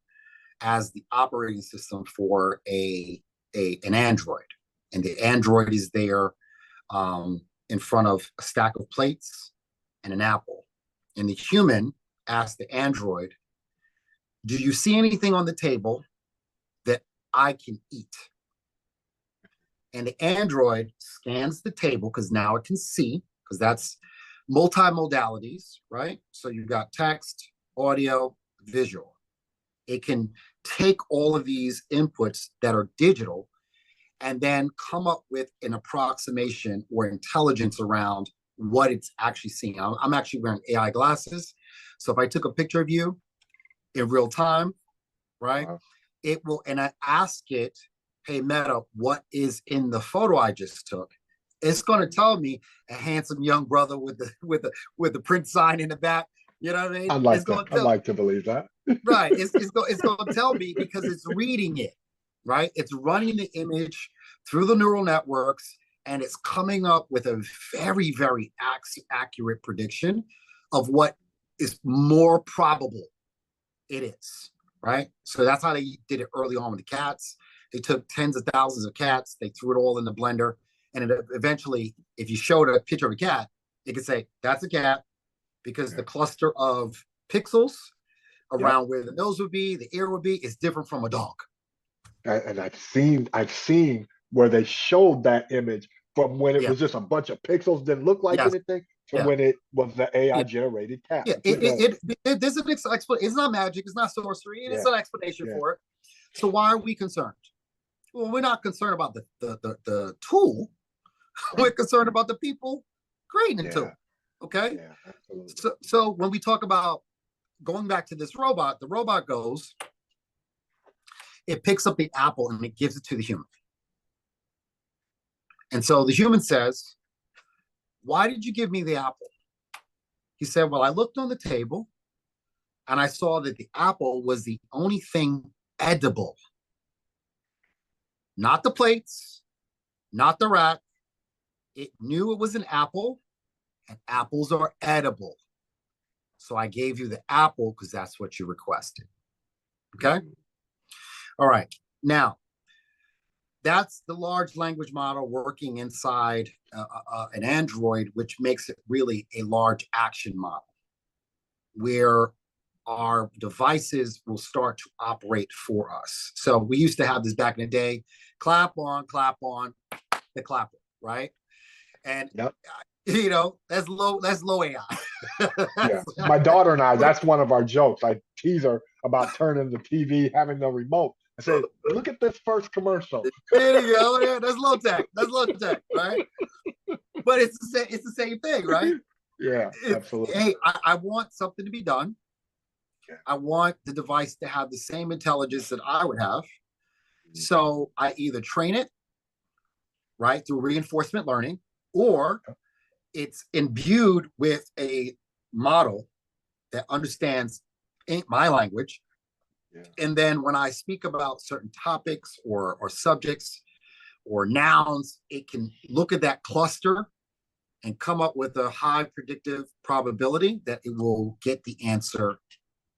Speaker 3: as the operating system for an Android. And the Android is there in front of a stack of plates and an apple. And the human asked the Android, do you see anything on the table that I can eat? And the Android scans the table, because now it can see, because that's multimodalities, right? So you've got text, audio, visual. It can take all of these inputs that are digital and then come up with an approximation or intelligence around what it's actually seeing. I'm actually wearing AI glasses. So if I took a picture of you in real time, right, it will, and I ask it, hey, Meta, what is in the photo I just took? It's going to tell me a handsome young brother with the print sign in the back. You know what I mean?
Speaker 1: I'd like to believe that.
Speaker 3: Right. It's going to tell me, because it's reading it, right? It's running the image through the neural networks, and it's coming up with a very, very accurate prediction of what is more probable it is, right? So that's how they did it early on with the cats. They took tens of thousands of cats, they threw it all in the blender, and it eventually, if you showed a picture of a cat, it could say, that's a cat, because the cluster of pixels around where the nose would be, the ear would be, is different from a dog.
Speaker 1: And I've seen where they showed that image from when it was just a bunch of pixels, didn't look like anything, to when it was the AI generated cat.
Speaker 3: Yeah, there's an explanation. It's not magic, it's not sorcery, it's an explanation for it. So why are we concerned? Well, we're not concerned about the tool. We're concerned about the people creating the tool. Okay?
Speaker 1: Yeah, absolutely.
Speaker 3: So when we talk about going back to this robot, the robot goes, it picks up the apple and it gives it to the human. And so the human says, why did you give me the apple? He said, well, I looked on the table and I saw that the apple was the only thing edible. Not the plates, not the rat. It knew it was an apple, and apples are edible. So I gave you the apple because that's what you requested. Okay? All right. Now, that's the large language model working inside an Android, which makes it really a large action model, where our devices will start to operate for us. So we used to have this back in the day, clap on, the clapper, right? And you know, that's low AI.
Speaker 1: Yeah, my daughter and I, that's one of our jokes. I tease her about turning the TV, having the remote. I say, look at this first commercial.
Speaker 3: There you go. Yeah, that's low tech. That's low tech, right? But it's the same thing, right?
Speaker 1: Yeah, absolutely.
Speaker 3: Hey, I want something to be done. I want the device to have the same intelligence that I would have. So I either train it, right, through reinforcement learning, or it's imbued with a model that understands my language. And then when I speak about certain topics or subjects or nouns, it can look at that cluster and come up with a high predictive probability that it will get the answer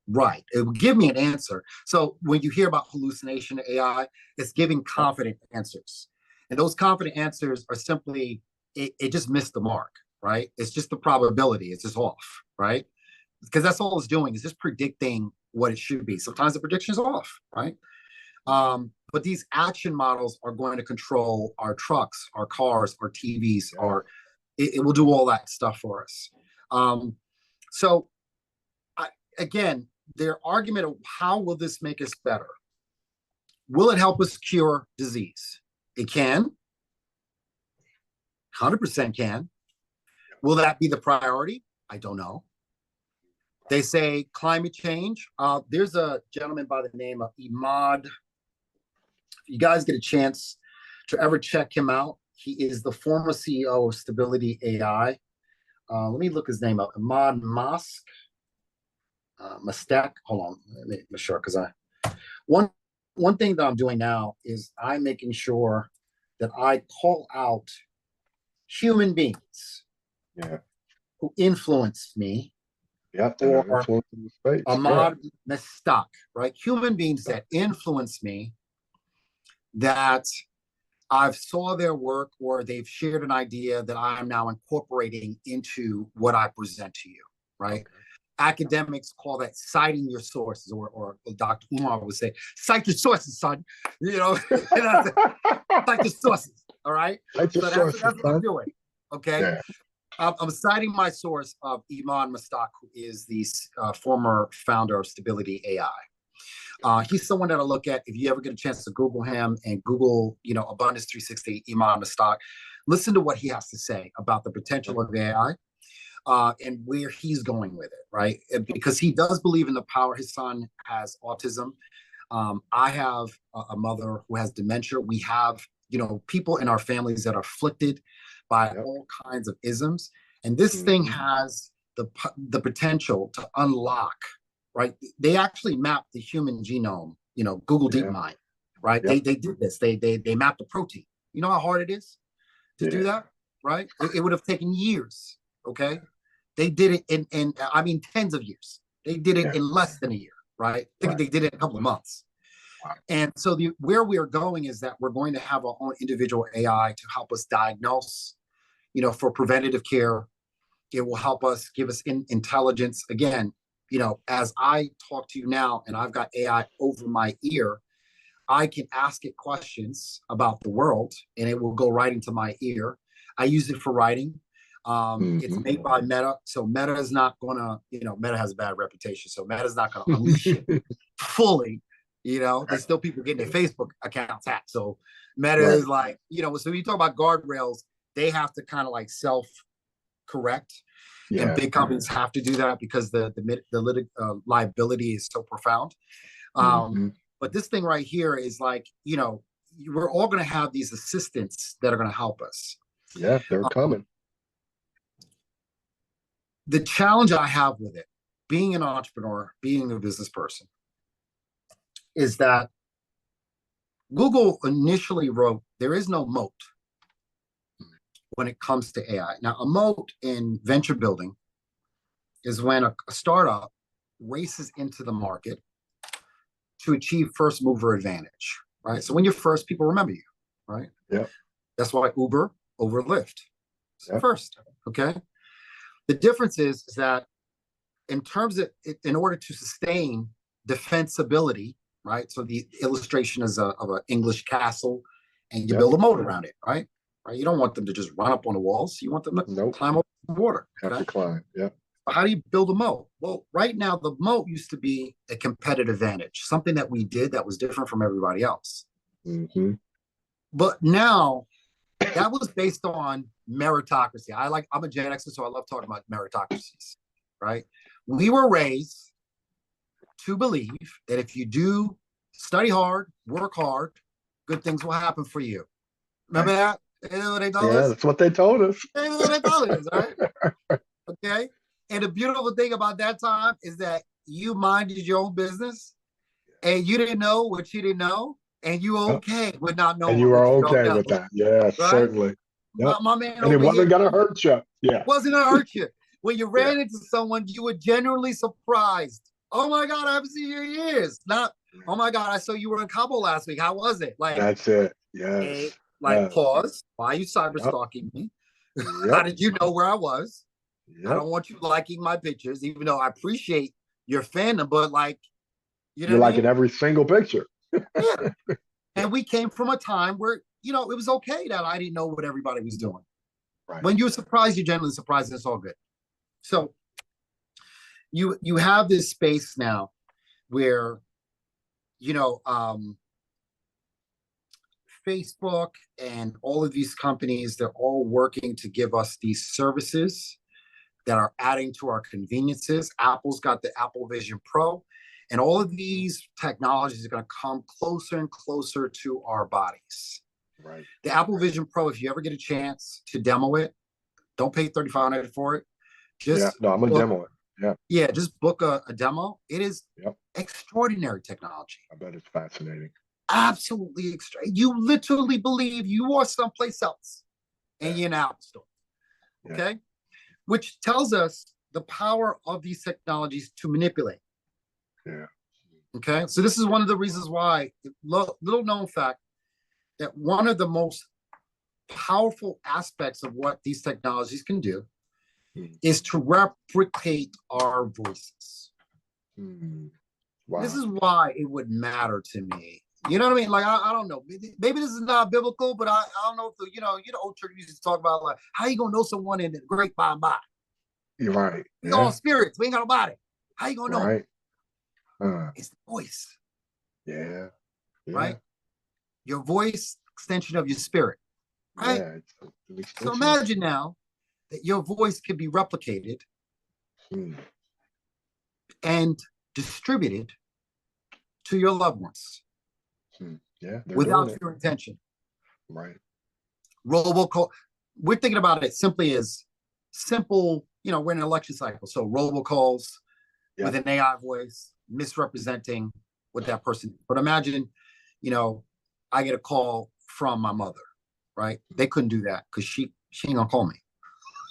Speaker 3: right. It will give me an answer. So when you hear about hallucination AI, it's giving confident answers. And those confident answers are simply, it just missed the mark, right? It's just the probability. It's just off, right? Because that's all it's doing, is just predicting what it should be. Sometimes the prediction is off, right? But these action models are going to control our trucks, our cars, our TVs, it will do all that stuff for us. So again, their argument of how will this make us better? Will it help us cure disease? It can. 100% can. Will that be the priority? I don't know. They say climate change. There's a gentleman by the name of Ahmad. If you guys get a chance to ever check him out, he is the former CEO of Stability AI. Let me look his name up. Ahmad Mastek. Hold on, let me make sure, because one one thing that I'm doing now is I'm making sure that I call out human beings who influence me. Or Ahmad Mestak, right? Human beings that influence me, that I've saw their work or they've shared an idea that I'm now incorporating into what I present to you, right? Okay. Academics call that citing your sources, or Dr. Umar would say, cite your sources, son. You know, cite your sources, all right? That's what I'm doing, okay? Yeah. I'm citing my source of Ahmad Mestak, who is the former founder of Stability AI. He's someone that I look at. If you ever get a chance to Google him and Google, Abundance 360 Ahmad Mestak, listen to what he has to say about the potential of AI and where he's going with it, right? Because he does believe in the power. His son has autism. I have a mother who has dementia. We have, people in our families that are afflicted by all kinds of isms. And this thing has the potential to unlock, right? They actually mapped the human genome, Google DeepMind, right? They did this. They mapped the protein. You know how hard it is to do that, right? It would have taken years, okay? They did it in tens of years. They did it in less than a year, right? I think they did it in a couple of months. And so where we are going is that we're going to have our own individual AI to help us diagnose, for preventative care. It will help us, give us intelligence. Again, as I talk to you now and I've got AI over my ear, I can ask it questions about the world and it will go right into my ear. I use it for writing. It's made by Meta. So Meta is not going to, Meta has a bad reputation. So Meta is not going to unleash it fully. There's still people getting their Facebook accounts hacked. So Meta is like, so you talk about guardrails, they have to kind of like self-correct. Yeah. And big companies have to do that because the liability is so profound. But this thing right here is like, we're all going to have these assistants that are going to help us.
Speaker 1: Yeah, they're coming.
Speaker 3: The challenge I have with it, being an entrepreneur, being a business person, is that Google initially wrote, there is no moat when it comes to AI. Now, a moat in venture building is when a startup races into the market to achieve first mover advantage, right? So when you're first, people remember you, right?
Speaker 1: Yeah.
Speaker 3: That's why Uber over Lyft first, okay? The difference is that in terms of, in order to sustain defensibility, right? So the illustration is of an English castle, and you build a moat around it, right? Right? You don't want them to just run up on the walls. You want them to climb over the water.
Speaker 1: Have to climb,
Speaker 3: How do you build a moat? Well, right now, the moat used to be a competitive advantage, something that we did that was different from everybody else. But now, that was based on meritocracy. I'm a Gen Xer, so I love talking about meritocracies, right? We were raised to believe that if you do study hard, work hard, good things will happen for you. Remember that? You know what they told us?
Speaker 1: That's what they told us.
Speaker 3: You know what they told us, right? Okay. And the beautiful thing about that time is that you minded your own business and you didn't know what you didn't know, and you were okay with not knowing.
Speaker 1: And you were okay with that. Yes, right? Certainly. Yep.
Speaker 3: My man,
Speaker 1: and it wasn't going to hurt you. Yeah.
Speaker 3: It wasn't going to hurt you. When you ran into someone, you were genuinely surprised. Oh my God, I haven't seen you in years. Not, oh my God, I saw you were in Cabo last week. How was it? Like,
Speaker 1: that's it. Yes.
Speaker 3: Pause. Why are you cyber stalking me? How did you know where I was? I don't want you liking my pictures, even though I appreciate your fandom, but
Speaker 1: you're liking every single picture.
Speaker 3: Yeah. And we came from a time where, it was okay that I didn't know what everybody was doing. Right. When you're surprised, you're generally surprised, and it's all good. So you have this space now where, Facebook and all of these companies, they're all working to give us these services that are adding to our conveniences. Apple's got the Apple Vision Pro, and all of these technologies are going to come closer and closer to our bodies.
Speaker 1: Right.
Speaker 3: The Apple Vision Pro, if you ever get a chance to demo it, don't pay $3,500 for it.
Speaker 1: I'm going to demo it.
Speaker 3: Yeah, just book a demo. It is extraordinary technology.
Speaker 1: I bet it's fascinating.
Speaker 3: absolutely extreme. You literally believe you are someplace else and you're in an Apple store. Okay. Yeah. Which tells us the power of these technologies to manipulate.
Speaker 1: Yeah.
Speaker 3: Okay. So this is one of the reasons why, little known fact, that one of the most powerful aspects of what these technologies can do is to replicate our voices. Wow. This is why it would matter to me. You know what I mean? Like, I don't know. Maybe this is not biblical, but I don't know if the, old church used to talk about, like, how you gonna know someone in the great by and by?
Speaker 1: You're right.
Speaker 3: We all spirits. We ain't got a body. How you gonna know? It's the voice.
Speaker 1: Yeah.
Speaker 3: Right? Your voice, extension of your spirit. Right?
Speaker 1: Yeah,
Speaker 3: so imagine now that your voice can be replicated and distributed to your loved ones.
Speaker 1: Yeah,
Speaker 3: without your intention.
Speaker 1: Right.
Speaker 3: Robocall. We're thinking about it simply as simple, we're in an election cycle. So robocalls with an AI voice, misrepresenting what that person. But imagine, I get a call from my mother, right? They couldn't do that because she ain't gonna call me.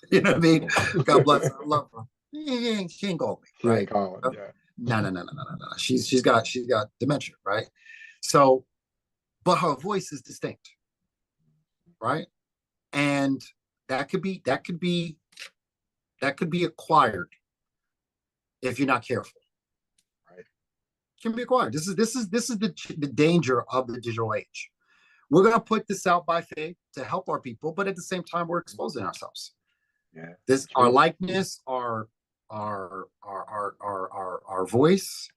Speaker 3: You know what I mean? God bless her. I love her. She ain't called me, right?
Speaker 1: She ain't calling,
Speaker 3: No. She's got dementia, right? So, but her voice is distinct, right? And that could be acquired if you're not careful. Right? It can be acquired. This is the danger of the digital age. We're gonna put this out by faith to help our people, but at the same time, we're exposing ourselves.
Speaker 1: Yeah.
Speaker 3: This our likeness, our voice.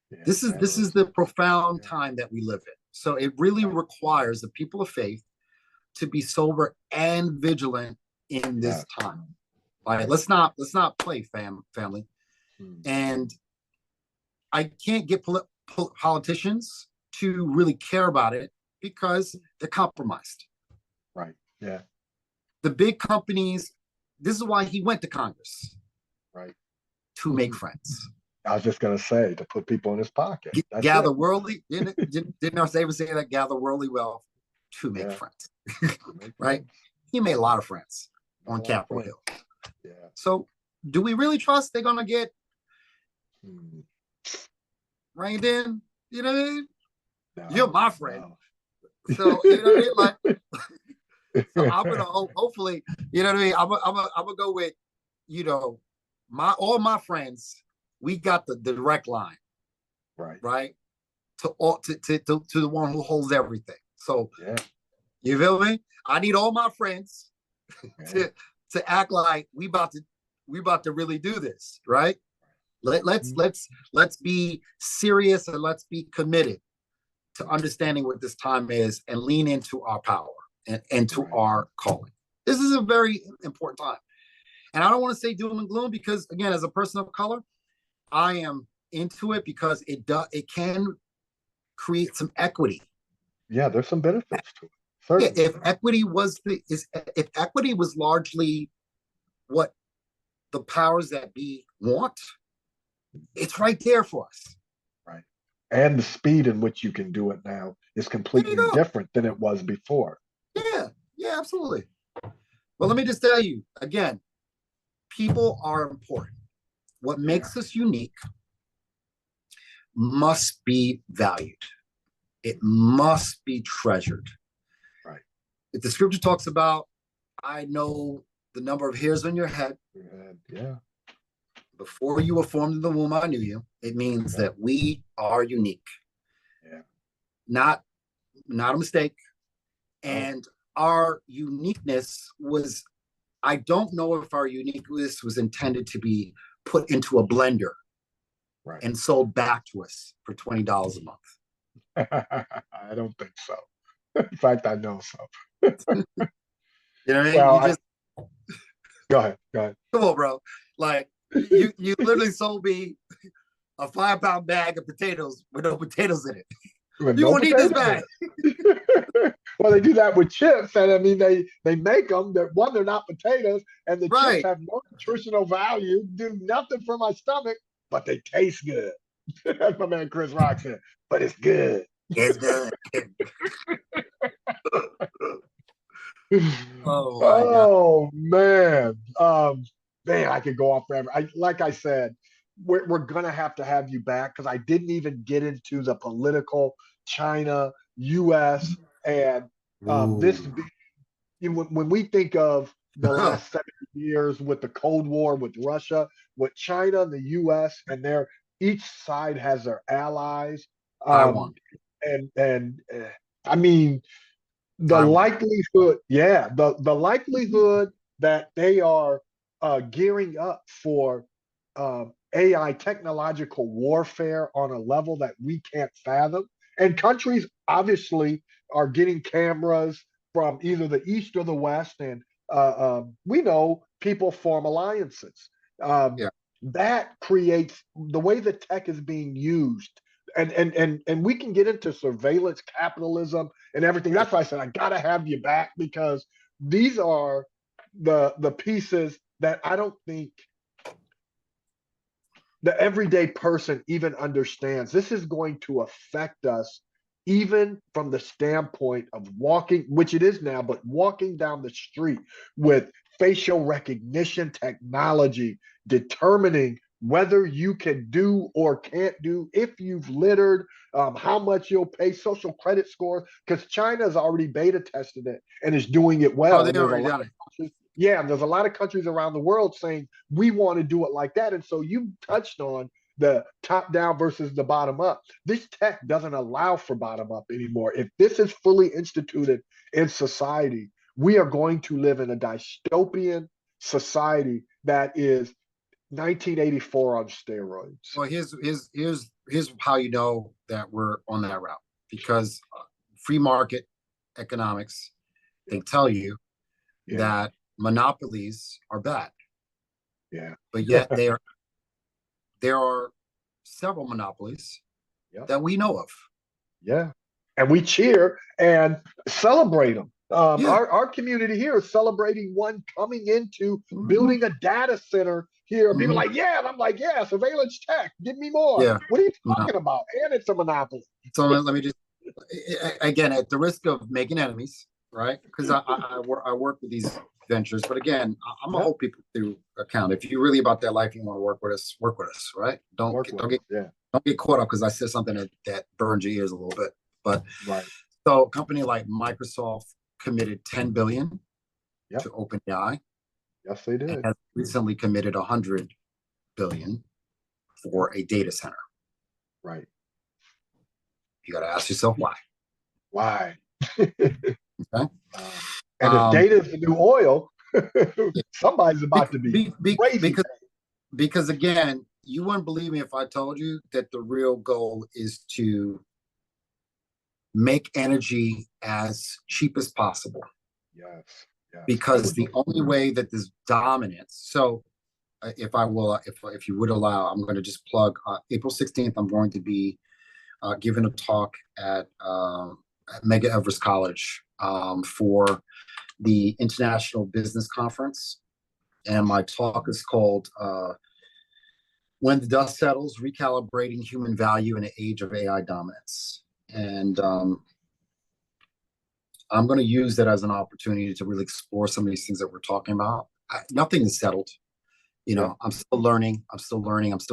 Speaker 3: Yeah, this is the profound time that we live in. So it really requires the people of faith to be sober and vigilant in this time. Like, let's not play, family. And I can't get politicians to really care about it because they're compromised.
Speaker 1: Right. Yeah.
Speaker 3: The big companies. This is why he went to Congress.
Speaker 1: Right.
Speaker 3: To make friends.
Speaker 1: I was just going to say, to put people in his pocket.
Speaker 3: Gather worldly, didn't our Savior say that? Gather worldly wealth to make friends. Right? He made a lot of friends on Capitol Hill. Yeah. So do we really trust they're going to get reined in? You know what I mean? No, you're my friend. No. So, you know what I mean? Like, so I'm going to hopefully, you know what I mean? I'm going to go with, all my friends, we got the direct line, right, to the one who holds everything. So, you feel me? I need all my friends to act like we about to really do this, right? Let's be serious and let's be committed to understanding what this time is and lean into our power and to our calling. This is a very important time. And I don't want to say doom and gloom because, again, as a person of color, I am into it because it can create some equity.
Speaker 1: Yeah, there's some benefits to it. Certainly.
Speaker 3: Yeah, if equity was largely what the powers that be want, it's right there for us.
Speaker 1: Right. And the speed in which you can do it now is completely different than it was before.
Speaker 3: Yeah, absolutely. Well, let me just tell you again. People are important. What makes us unique must be valued. It must be treasured.
Speaker 1: Right.
Speaker 3: If the scripture talks about, I know the number of hairs on your head.
Speaker 1: Yeah.
Speaker 3: Before you were formed in the womb, I knew you. It means that we are unique.
Speaker 1: Yeah.
Speaker 3: Not a mistake. And our uniqueness was, I don't know if our uniqueness was intended to be put into a blender and sold back to us for $20 a month.
Speaker 1: I don't think so. In fact, I know so.
Speaker 3: You know what I mean?
Speaker 1: Go ahead.
Speaker 3: Come on, bro. Like, you literally sold me a 5-pound bag of potatoes with no potatoes in it. You won't need this bag.
Speaker 1: Well, they do that with chips, and I mean they make them. They're not potatoes, and the chips have no nutritional value, do nothing for my stomach, but they taste good. That's my man Chris Rock said. But it's good.
Speaker 3: It's good. Oh my God.
Speaker 1: Oh man. Man, I could go on forever. Like I said, we're gonna have to have you back because I didn't even get into the political China, US, and this
Speaker 3: Ooh.
Speaker 1: when we think of the last 70 years with the Cold War with Russia, with China, the US, and their each side has their allies. Um,
Speaker 3: Taiwan.
Speaker 1: and I mean the
Speaker 3: Taiwan.
Speaker 1: likelihood, yeah, the likelihood that they are gearing up for AI technological warfare on a level that we can't fathom. And countries obviously are getting cameras from either the East or the West. And we know people form alliances. Um,
Speaker 3: Yeah.
Speaker 1: that creates the way the tech is being used. And we can get into surveillance capitalism and everything. That's why I said I gotta have you back because these are the pieces that I don't think the everyday person even understands. This is going to affect us even from the standpoint of walking, which it is now, but walking down the street with facial recognition technology determining whether you can do or can't do, if you've littered, how much you'll pay, social credit scores, because China has already beta tested it and is doing it
Speaker 3: Oh,
Speaker 1: well.
Speaker 3: they
Speaker 1: And there's a
Speaker 3: already
Speaker 1: lot
Speaker 3: done
Speaker 1: of
Speaker 3: it.
Speaker 1: countries, yeah, there's a lot of countries around the world saying we want to do it like that. And so you touched on the top down versus the bottom up. This tech doesn't allow for bottom up anymore. If this is fully instituted in society, we are going to live in a dystopian society that is 1984 on steroids.
Speaker 3: Well, here's how you know that we're on that route, because free market economics, they tell you
Speaker 1: Yeah,
Speaker 3: that monopolies are bad,
Speaker 1: yeah,
Speaker 3: but yet there are several monopolies
Speaker 1: yep,
Speaker 3: that we know of.
Speaker 1: yeah. And we cheer and celebrate them.
Speaker 3: Yeah.
Speaker 1: Our community here is celebrating one coming into
Speaker 3: Mhm.
Speaker 1: building a data center here. And people
Speaker 3: Mhm.
Speaker 1: are like, yeah, and I'm like, yeah, surveillance tech, give me more.
Speaker 3: Yeah.
Speaker 1: What are you
Speaker 3: No.
Speaker 1: talking about? And it's a monopoly.
Speaker 3: So let me just, again, at the risk of making enemies, right? Because I work with these ventures, but again, I'm gonna
Speaker 1: Yep,
Speaker 3: hold people to account. If you're really about that life, you want to work with us, right?
Speaker 1: work with us. Yeah,
Speaker 3: Don't get caught up because I said something that burns your ears a little bit. But
Speaker 1: right.
Speaker 3: so a company like Microsoft committed 10 billion
Speaker 1: Yep,
Speaker 3: to OpenAI
Speaker 1: yes, they
Speaker 3: and
Speaker 1: did.
Speaker 3: has recently committed 100 billion
Speaker 1: Yep,
Speaker 3: for a data center.
Speaker 1: right.
Speaker 3: You got to ask yourself why.
Speaker 1: Why?
Speaker 3: Okay.
Speaker 1: And if
Speaker 3: Um,
Speaker 1: data is the new oil, somebody's about to be
Speaker 3: be, be,
Speaker 1: crazy.
Speaker 3: because because again, you wouldn't believe me if I told you that the real goal is to make energy as cheap as possible.
Speaker 1: Yes, yes, I
Speaker 3: Because
Speaker 1: would
Speaker 3: the
Speaker 1: love
Speaker 3: only way that this dominance, so if I will, if you would allow, I'm going to just plug April 16th. I'm going to be giving a talk at Mega Everest College for the International Business Conference. And my talk is called When the Dust Settles, Recalibrating Human Value in an Age of AI Dominance. And I'm going to use that as an opportunity to really explore some of these things that we're talking about. Nothing is settled.
Speaker 1: yeah,
Speaker 3: I'm still learning. I'm still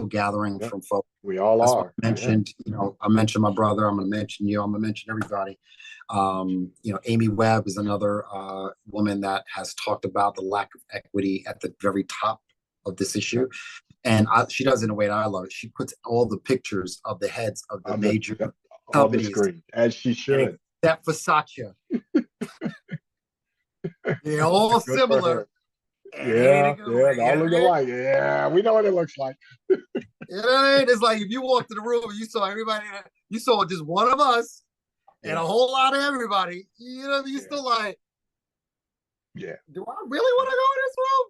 Speaker 3: gathering
Speaker 1: yeah.
Speaker 3: from folks.
Speaker 1: We all
Speaker 3: That's why
Speaker 1: are.
Speaker 3: I
Speaker 1: Yeah,
Speaker 3: mentioned, I mentioned my brother. I'm going to mention you. I'm going to mention everybody. Amy Webb is another woman that has talked about the lack of equity at the very top of this issue. And she does it in a way that I love it. She puts all the pictures of the heads of the
Speaker 1: on
Speaker 3: major
Speaker 1: on the
Speaker 3: companies,
Speaker 1: screen as she
Speaker 3: and
Speaker 1: should.
Speaker 3: except for Satya, they're all
Speaker 1: Good for
Speaker 3: similar,
Speaker 1: her.
Speaker 3: and ain't it a
Speaker 1: Yeah,
Speaker 3: good
Speaker 1: yeah,
Speaker 3: way?
Speaker 1: they
Speaker 3: You
Speaker 1: all
Speaker 3: know
Speaker 1: look
Speaker 3: what I mean?
Speaker 1: alike. Yeah, we know what it looks like.
Speaker 3: You know what I mean? It's like if you walked in the room and you saw everybody, you saw just one of us and a
Speaker 1: Yeah,
Speaker 3: whole lot of everybody. You
Speaker 1: yeah,
Speaker 3: still like,
Speaker 1: yeah,
Speaker 3: do I really want to go in this room?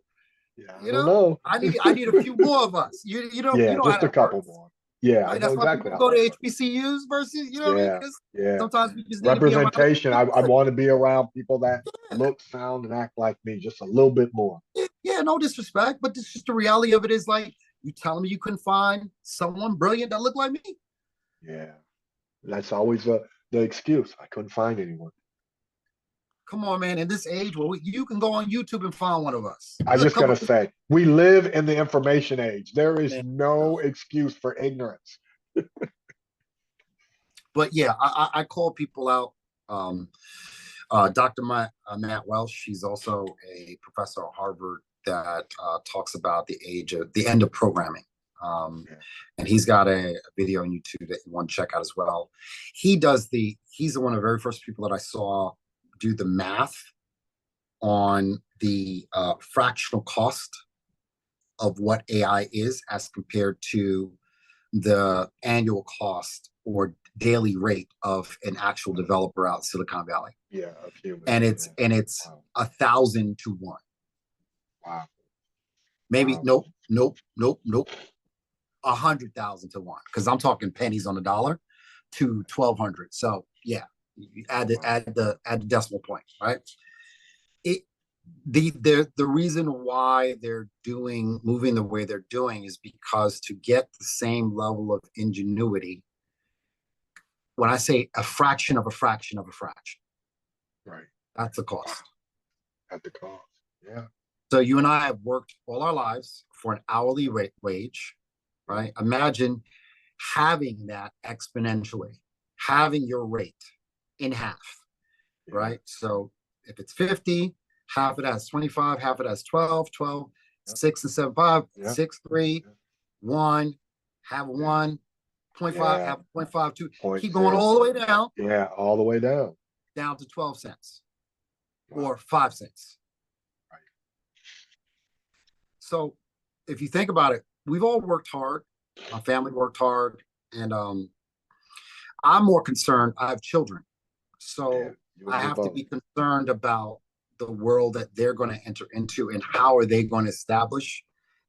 Speaker 1: yeah. I don't know.
Speaker 3: I need a few more of us. You
Speaker 1: Yeah,
Speaker 3: know how
Speaker 1: just a
Speaker 3: that
Speaker 1: couple
Speaker 3: works,
Speaker 1: more. Yeah, I
Speaker 3: right?
Speaker 1: know
Speaker 3: That's why
Speaker 1: exactly
Speaker 3: people
Speaker 1: how
Speaker 3: go to
Speaker 1: that works.
Speaker 3: HBCUs versus, you know what I mean?
Speaker 1: Yeah,
Speaker 3: Because
Speaker 1: yeah.
Speaker 3: sometimes we just need to be around
Speaker 1: Representation. I
Speaker 3: people.
Speaker 1: want to be around people that look, sound, and act like me just a little bit more.
Speaker 3: Yeah, no disrespect, but this just the reality of it is like you telling me you couldn't find someone brilliant that looked like me.
Speaker 1: Yeah. That's always a The excuse, I couldn't find anyone.
Speaker 3: Come on, man. In this age, well, you can go on YouTube and find one of us.
Speaker 1: I'm just going to say, we live in the information age. There is
Speaker 3: man,
Speaker 1: no excuse for ignorance.
Speaker 3: But yeah, I call people out. Dr. Matt Welsh, she's also a professor at Harvard that talks about the end of programming. And he's got a video on YouTube that you want to check out as well. He's one of the very first people that I saw do the math on the fractional cost of what AI is as compared to the annual cost or daily rate of an actual developer out in Silicon Valley.
Speaker 1: Yeah, of humans.
Speaker 3: And it's 1,000 to 1.
Speaker 1: Wow.
Speaker 3: Maybe nope. 100,000 to 1, because I'm talking pennies on the dollar to 1,200. So yeah, you add the decimal point, right? The reason why they're moving the way they're doing is because to get the same level of ingenuity, when I say a fraction of a fraction of a fraction,
Speaker 1: right,
Speaker 3: that's the cost.
Speaker 1: At the cost, yeah.
Speaker 3: So you and I have worked all our lives for an hourly wage, right? Imagine having that exponentially, having your rate in half, right? So if it's 50, half it has 25, half it has 12, 6 and 7, 5, 6, 3, 1, have 1, 0.5, have 0.5, 2. Keep going all the way down.
Speaker 1: Yeah, all the way down.
Speaker 3: Down to 12 cents or 5 cents.
Speaker 1: Right.
Speaker 3: So if you think about it, we've all worked hard. My family worked hard. And I'm more concerned. I have children. So I have to be concerned about the world that they're going to enter into and how are they going to establish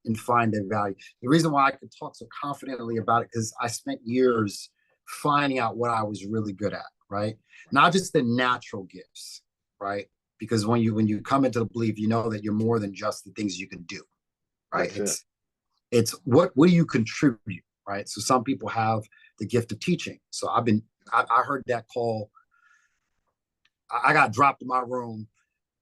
Speaker 3: and find their value. The reason why I could talk so confidently about it is I spent years finding out what I was really good at, right? Not just the natural gifts, right? Because when you come into the belief, you know that you're more than just the things you can do, right? It's what do you contribute, right? So some people have the gift of teaching. So I heard that call. I got dropped in my room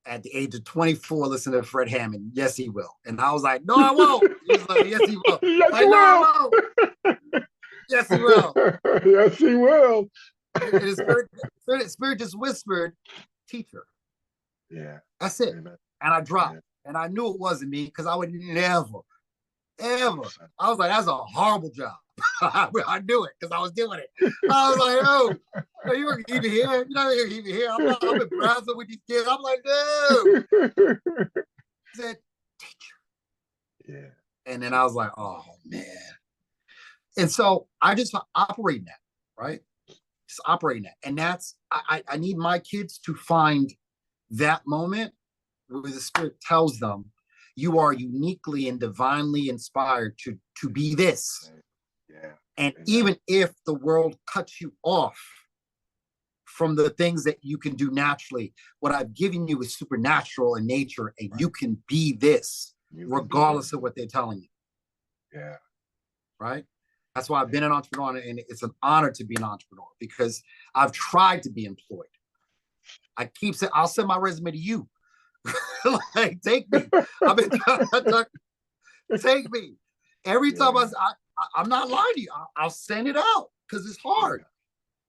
Speaker 3: at the age of 24, listening to Fred Hammond. Yes, he will. And I was like, no, I won't. He was like, yes, he will.
Speaker 1: Yes,
Speaker 3: like, no, I won't. Yes, he will.
Speaker 1: Yes, he will.
Speaker 3: And his spirit just whispered, teacher.
Speaker 1: Yeah.
Speaker 3: That's it.
Speaker 1: Amen.
Speaker 3: And I dropped. Yeah. And I knew it wasn't me because I would never, ever. I was like, that's a horrible job. I knew it because I was doing it. I was like, oh, you weren't even here. You're not going to keep me here. I'm in browsing with these kids. I'm like, no. He said, teacher.
Speaker 1: Yeah.
Speaker 3: And then I was like, oh, man. And so I just operate in that, right? Just operate in that. And that's, I need my kids to find that moment where the spirit tells them, you are uniquely and divinely inspired to be this.
Speaker 1: Yeah.
Speaker 3: And even if the world cuts you off from the things that you can do naturally, what I've given you is supernatural in nature, and you can be this regardless of what they're telling you.
Speaker 1: Yeah.
Speaker 3: Right? That's why I've been an entrepreneur, and it's an honor to be an entrepreneur because I've tried to be employed. I keep saying, I'll send my resume to you. Like, take me. I've been take me. Every time I'm not lying to you. I'll send it out because it's hard.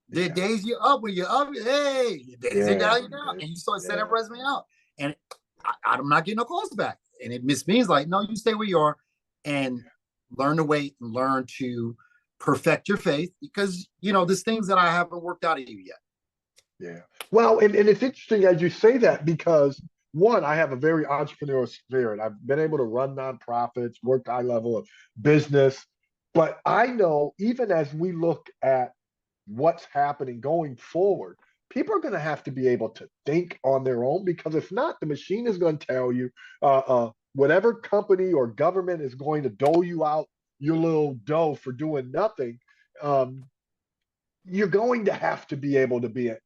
Speaker 3: The days you're up, when you're up, hey, days you're down, and you start sending a resume out. And I'm not getting no calls back. And it means like, no, you stay where you are and learn to wait and learn to perfect your faith because, there's things that I haven't worked out of you yet.
Speaker 1: Yeah. Well, and it's interesting as you say that because one, I have a very entrepreneurial spirit. I've been able to run nonprofits, work high level of business. But I know even as we look at what's happening going forward, people are going to have to be able to think on their own because if not, the machine is going to tell you whatever company or government is going to dole you out your little dough for doing nothing. You're going to have to be able to be an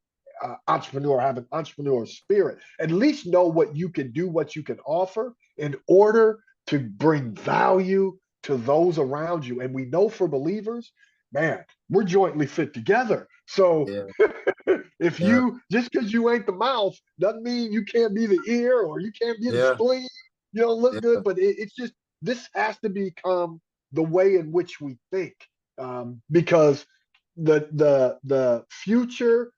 Speaker 1: entrepreneur, have an entrepreneur spirit, at least know what you can do, what you can offer in order to bring value to those around you. And we know for believers, man, we're jointly fit together. So
Speaker 3: Yeah.
Speaker 1: if
Speaker 3: Yeah.
Speaker 1: you, just because you ain't the mouth doesn't mean you can't be the ear or you can't be the
Speaker 3: Yeah.
Speaker 1: spleen. You don't look
Speaker 3: Yeah.
Speaker 1: good, but it's just, this has to become the way in which we think, because the future,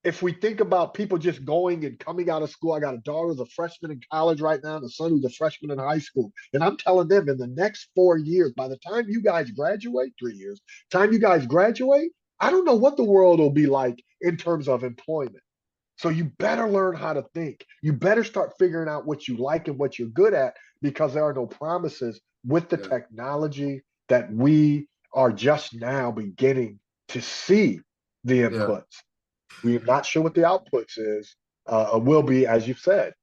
Speaker 1: if we think about people just going and coming out of school, I got a daughter who's a freshman in college right now, and a son who's a freshman in high school. And I'm telling them, in the next 4 years, by the time you guys graduate, 3 years, time you guys graduate, I don't know what the world will be like in terms of employment. So you better learn how to think. You better start figuring out what you like and what you're good at, because there are no promises with the
Speaker 3: Yeah.
Speaker 1: technology that we are just now beginning to see the
Speaker 3: Yeah.
Speaker 1: inputs. We're not sure what the outputs is, will be, as you've said.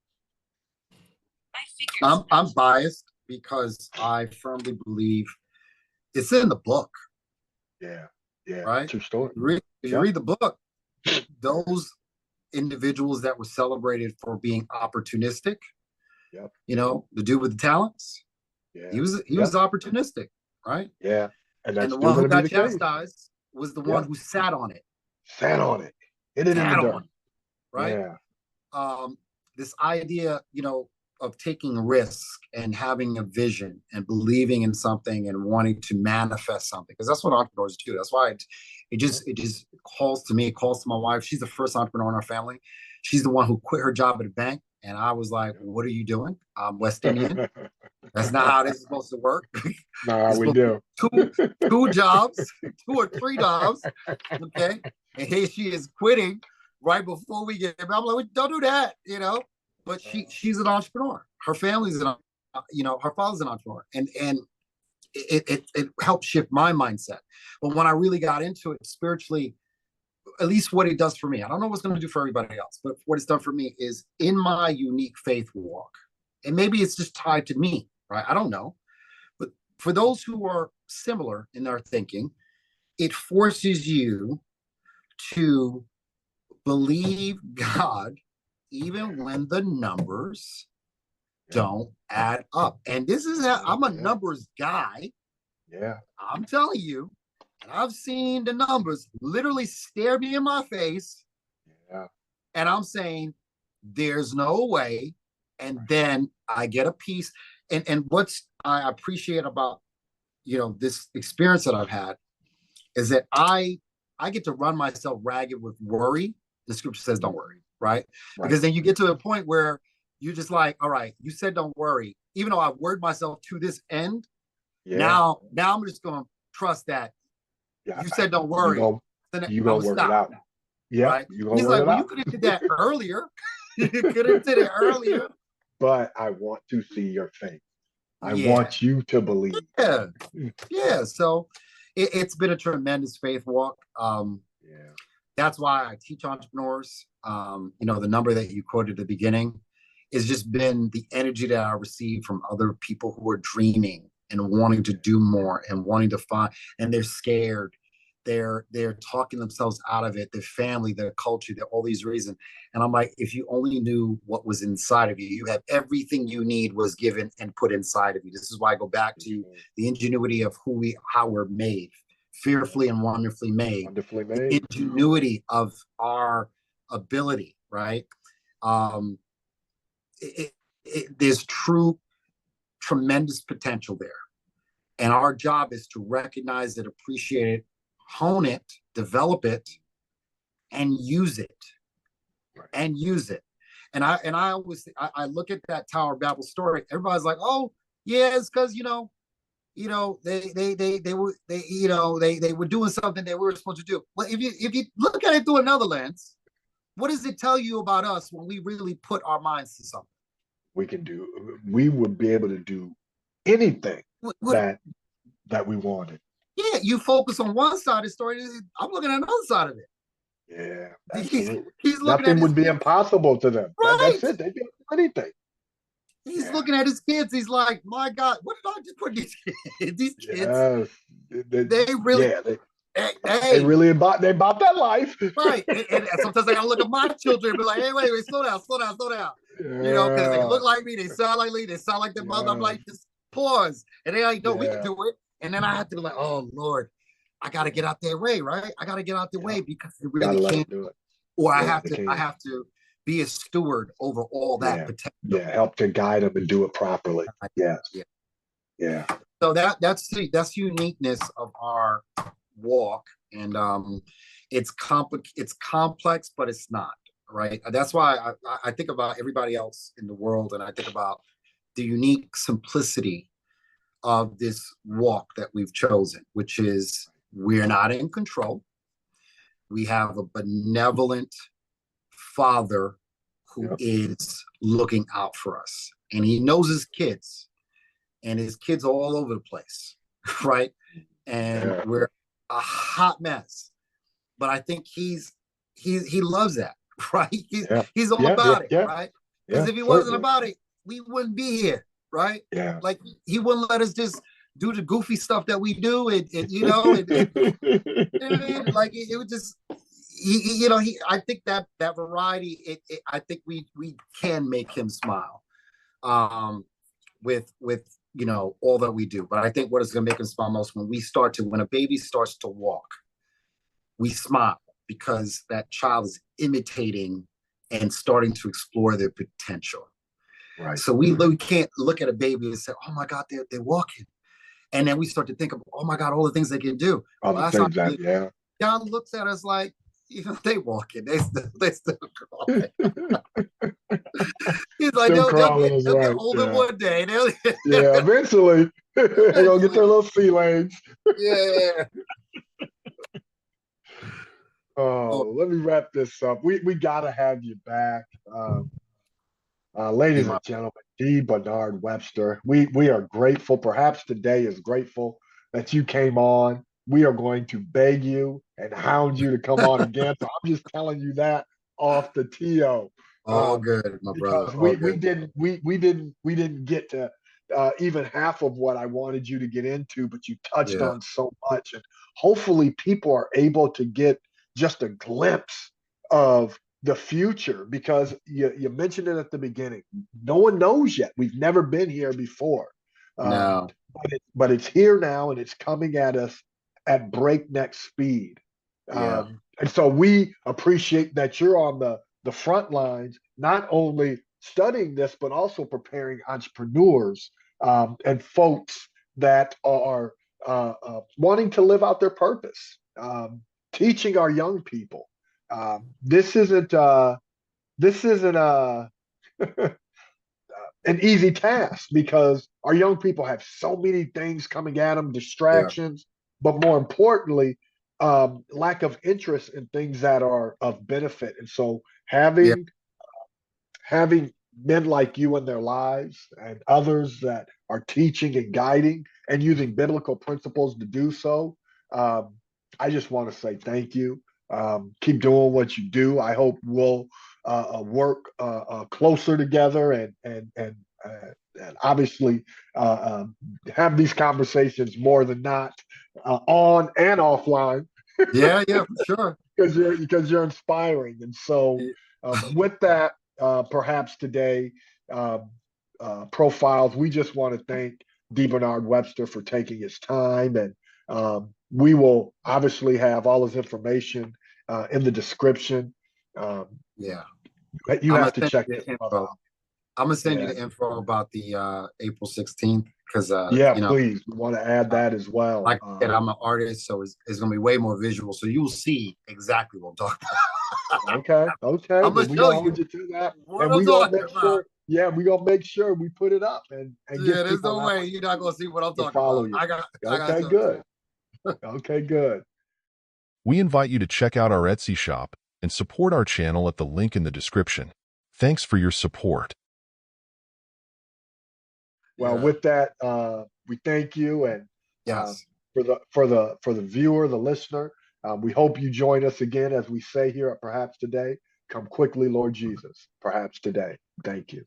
Speaker 3: I'm biased because I firmly believe it's in the book.
Speaker 1: Yeah, yeah,
Speaker 3: Right?
Speaker 1: true story.
Speaker 3: If you read the book, those individuals that were celebrated for being opportunistic,
Speaker 1: Yep.
Speaker 3: you know, the dude with the talents,
Speaker 1: Yeah,
Speaker 3: he was opportunistic, right?
Speaker 1: yeah, and
Speaker 3: And
Speaker 1: that's
Speaker 3: the
Speaker 1: still
Speaker 3: one who
Speaker 1: going to be
Speaker 3: got
Speaker 1: the case.
Speaker 3: chastised was the one who sat on it,
Speaker 1: Sat on it, hit it in the dirt.
Speaker 3: Right?
Speaker 1: Yeah,
Speaker 3: This idea, you know, of taking risk and having a vision and believing in something and wanting to manifest something, because that's what entrepreneurs do. That's why it just calls to me, it calls to my wife. She's the first entrepreneur in our family. She's the one who quit her job at a bank, and I was like, "What are you doing? I'm West Indian. That's not how this is supposed to work."
Speaker 1: nah, we do.
Speaker 3: Two jobs, 2 or 3 jobs, okay? And here she is quitting right before we get. I'm like, don't do that, you know. But she's an entrepreneur. Her family's her father's an entrepreneur, and it helped shift my mindset. But when I really got into it spiritually, at least what it does for me, I don't know what's going to do for everybody else, but what it's done for me is in my unique faith walk, and maybe it's just tied to me, right? I don't know, but for those who are similar in their thinking, it forces you to believe God even when the numbers don't add up. And this is how I'm a numbers guy.
Speaker 1: Yeah.
Speaker 3: I'm telling you, and I've seen the numbers literally stare me in my face.
Speaker 1: Yeah.
Speaker 3: And I'm saying, there's no way. And then I get a piece. And what's I appreciate about, you know, this experience that I've had is that I get to run myself ragged with worry. The scripture says, don't worry, right? Because then you get to a point where you're just like, all right, you said don't worry. Even though I've worried myself to this end, now I'm just going to trust that you said don't worry.
Speaker 1: You gonna work it out. Yeah,
Speaker 3: right?
Speaker 1: He's
Speaker 3: like, well, you could have did that earlier. You could have did it earlier.
Speaker 1: But I want to see your faith. I want you to believe.
Speaker 3: Yeah. So it's been a tremendous faith walk. That's why I teach entrepreneurs. You know, the number that you quoted at the beginning has just been the energy that I receive from other people who are dreaming and wanting to do more and wanting to find, and they're scared. They're talking themselves out of it, their family, their culture, all these reasons. And I'm like, if you only knew what was inside of you, you have everything you need was given and put inside of you. This is why I go back to the ingenuity of how we're made, fearfully and wonderfully made.
Speaker 1: Wonderfully made.
Speaker 3: The ingenuity of our ability, right? There's tremendous potential there. And our job is to recognize it, appreciate it, hone it, develop it, and use it. And use it. And I always I look at that Tower of Babel story. Everybody's like, oh, yeah, it's because they were doing something they were supposed to do. Well, if you look at it through another lens, what does it tell you about us when we really put our minds to something?
Speaker 1: We would be able to do anything that we wanted.
Speaker 3: Yeah, you focus on one side of the story. I'm looking at another side of it.
Speaker 1: Yeah,
Speaker 3: absolutely.
Speaker 1: Nothing would be impossible to them.
Speaker 3: Right.
Speaker 1: That's it. They do anything.
Speaker 3: He's looking at his kids. He's like, my God, what did I just put these kids? These kids, they really,
Speaker 1: they really bought that life.
Speaker 3: Right. And sometimes I gotta look at my children and be like, hey, wait, slow down. Yeah. You know, because they look like me, they sound like me, they sound like their mother. I'm like, just pause. And they like, no, we can do it. And then I have to be like, oh Lord, I got to get out their way, right? I got to get out the way because they
Speaker 1: Gotta
Speaker 3: really
Speaker 1: let
Speaker 3: can't.
Speaker 1: them do it.
Speaker 3: Or
Speaker 1: Yeah,
Speaker 3: I have to be a steward over all that potential.
Speaker 1: Yeah, help to guide them and do it properly. Yes.
Speaker 3: Yeah.
Speaker 1: Yeah.
Speaker 3: So that's uniqueness of our walk, and it's complex, but it's not, right? That's why I think about everybody else in the world, and I think about the unique simplicity of this walk that we've chosen, which is we're not in control. We have a benevolent father who is looking out for us, and he knows his kids, and his kids are all over the place, right? And we're a hot mess, but I think he loves that, right? He's all about it, right? Because if he wasn't about it, we wouldn't be here, right?
Speaker 1: Yeah.
Speaker 3: Like he wouldn't let us just do the goofy stuff that we do, like it would just. I think that variety. I think we can make him smile, with all that we do. But I think what is going to make him smile most when a baby starts to walk, we smile because that child is imitating and starting to explore their potential.
Speaker 1: Right.
Speaker 3: So we can't look at a baby and say, "Oh my God, they're walking," and then we start to think of, "Oh my God, all the things they can do." John looks at us like, they walking, they still crawling. He's like, they'll get older one day.
Speaker 1: Eventually they're gonna get their little sea legs.
Speaker 3: Yeah.
Speaker 1: Let me wrap this up. We gotta have you back. Ladies and gentlemen, D. Bernard Webster. We are grateful. Perhaps today is grateful that you came on. We are going to beg you and hound you to come on again. So I'm just telling you that off the TO.
Speaker 3: All good, my brother.
Speaker 1: We didn't get to even half of what I wanted you to get into, but you touched on so much, and hopefully people are able to get just a glimpse of the future, because you mentioned it at the beginning. No one knows yet. We've never been here before.
Speaker 3: No.
Speaker 1: But it's here now, and it's coming at us at breakneck speed. And so we appreciate that you're on the front lines, not only studying this, but also preparing entrepreneurs and folks that are wanting to live out their purpose, teaching our young people. This isn't an easy task, because our young people have so many things coming at them, distractions, but more importantly, lack of interest in things that are of benefit. And so having men like you in their lives, and others that are teaching and guiding and using biblical principles to do so, I just want to say thank you. Keep doing what you do. I hope we'll work closer together, and obviously have these conversations more than not, on and offline.
Speaker 3: Yeah, for sure.
Speaker 1: because you're inspiring. And so with that, perhaps today, profiles, we just want to thank D. Bernard Webster for taking his time, and we will obviously have all his information in the description. You have to check this out.
Speaker 3: I'm gonna send you the info about the April 16th, because
Speaker 1: please, we want to add that as well.
Speaker 3: Like I said, I'm an artist, so it's gonna be way more visual, so you'll see exactly what I'm talking
Speaker 1: about. Okay.
Speaker 3: I'm gonna show you
Speaker 1: to that, and we gonna make sure. Yeah, we gonna make sure we put it up and get
Speaker 3: there's no way you're not gonna see what I'm talking
Speaker 1: about.
Speaker 3: You. I got
Speaker 1: good. Okay, good.
Speaker 2: We invite you to check out our Etsy shop and support our channel at the link in the description. Thanks for your support.
Speaker 1: Well, with that, we thank you, and for the viewer, the listener, we hope you join us again, as we say here at Perhaps Today. Come quickly, Lord Jesus. Perhaps today. Thank you.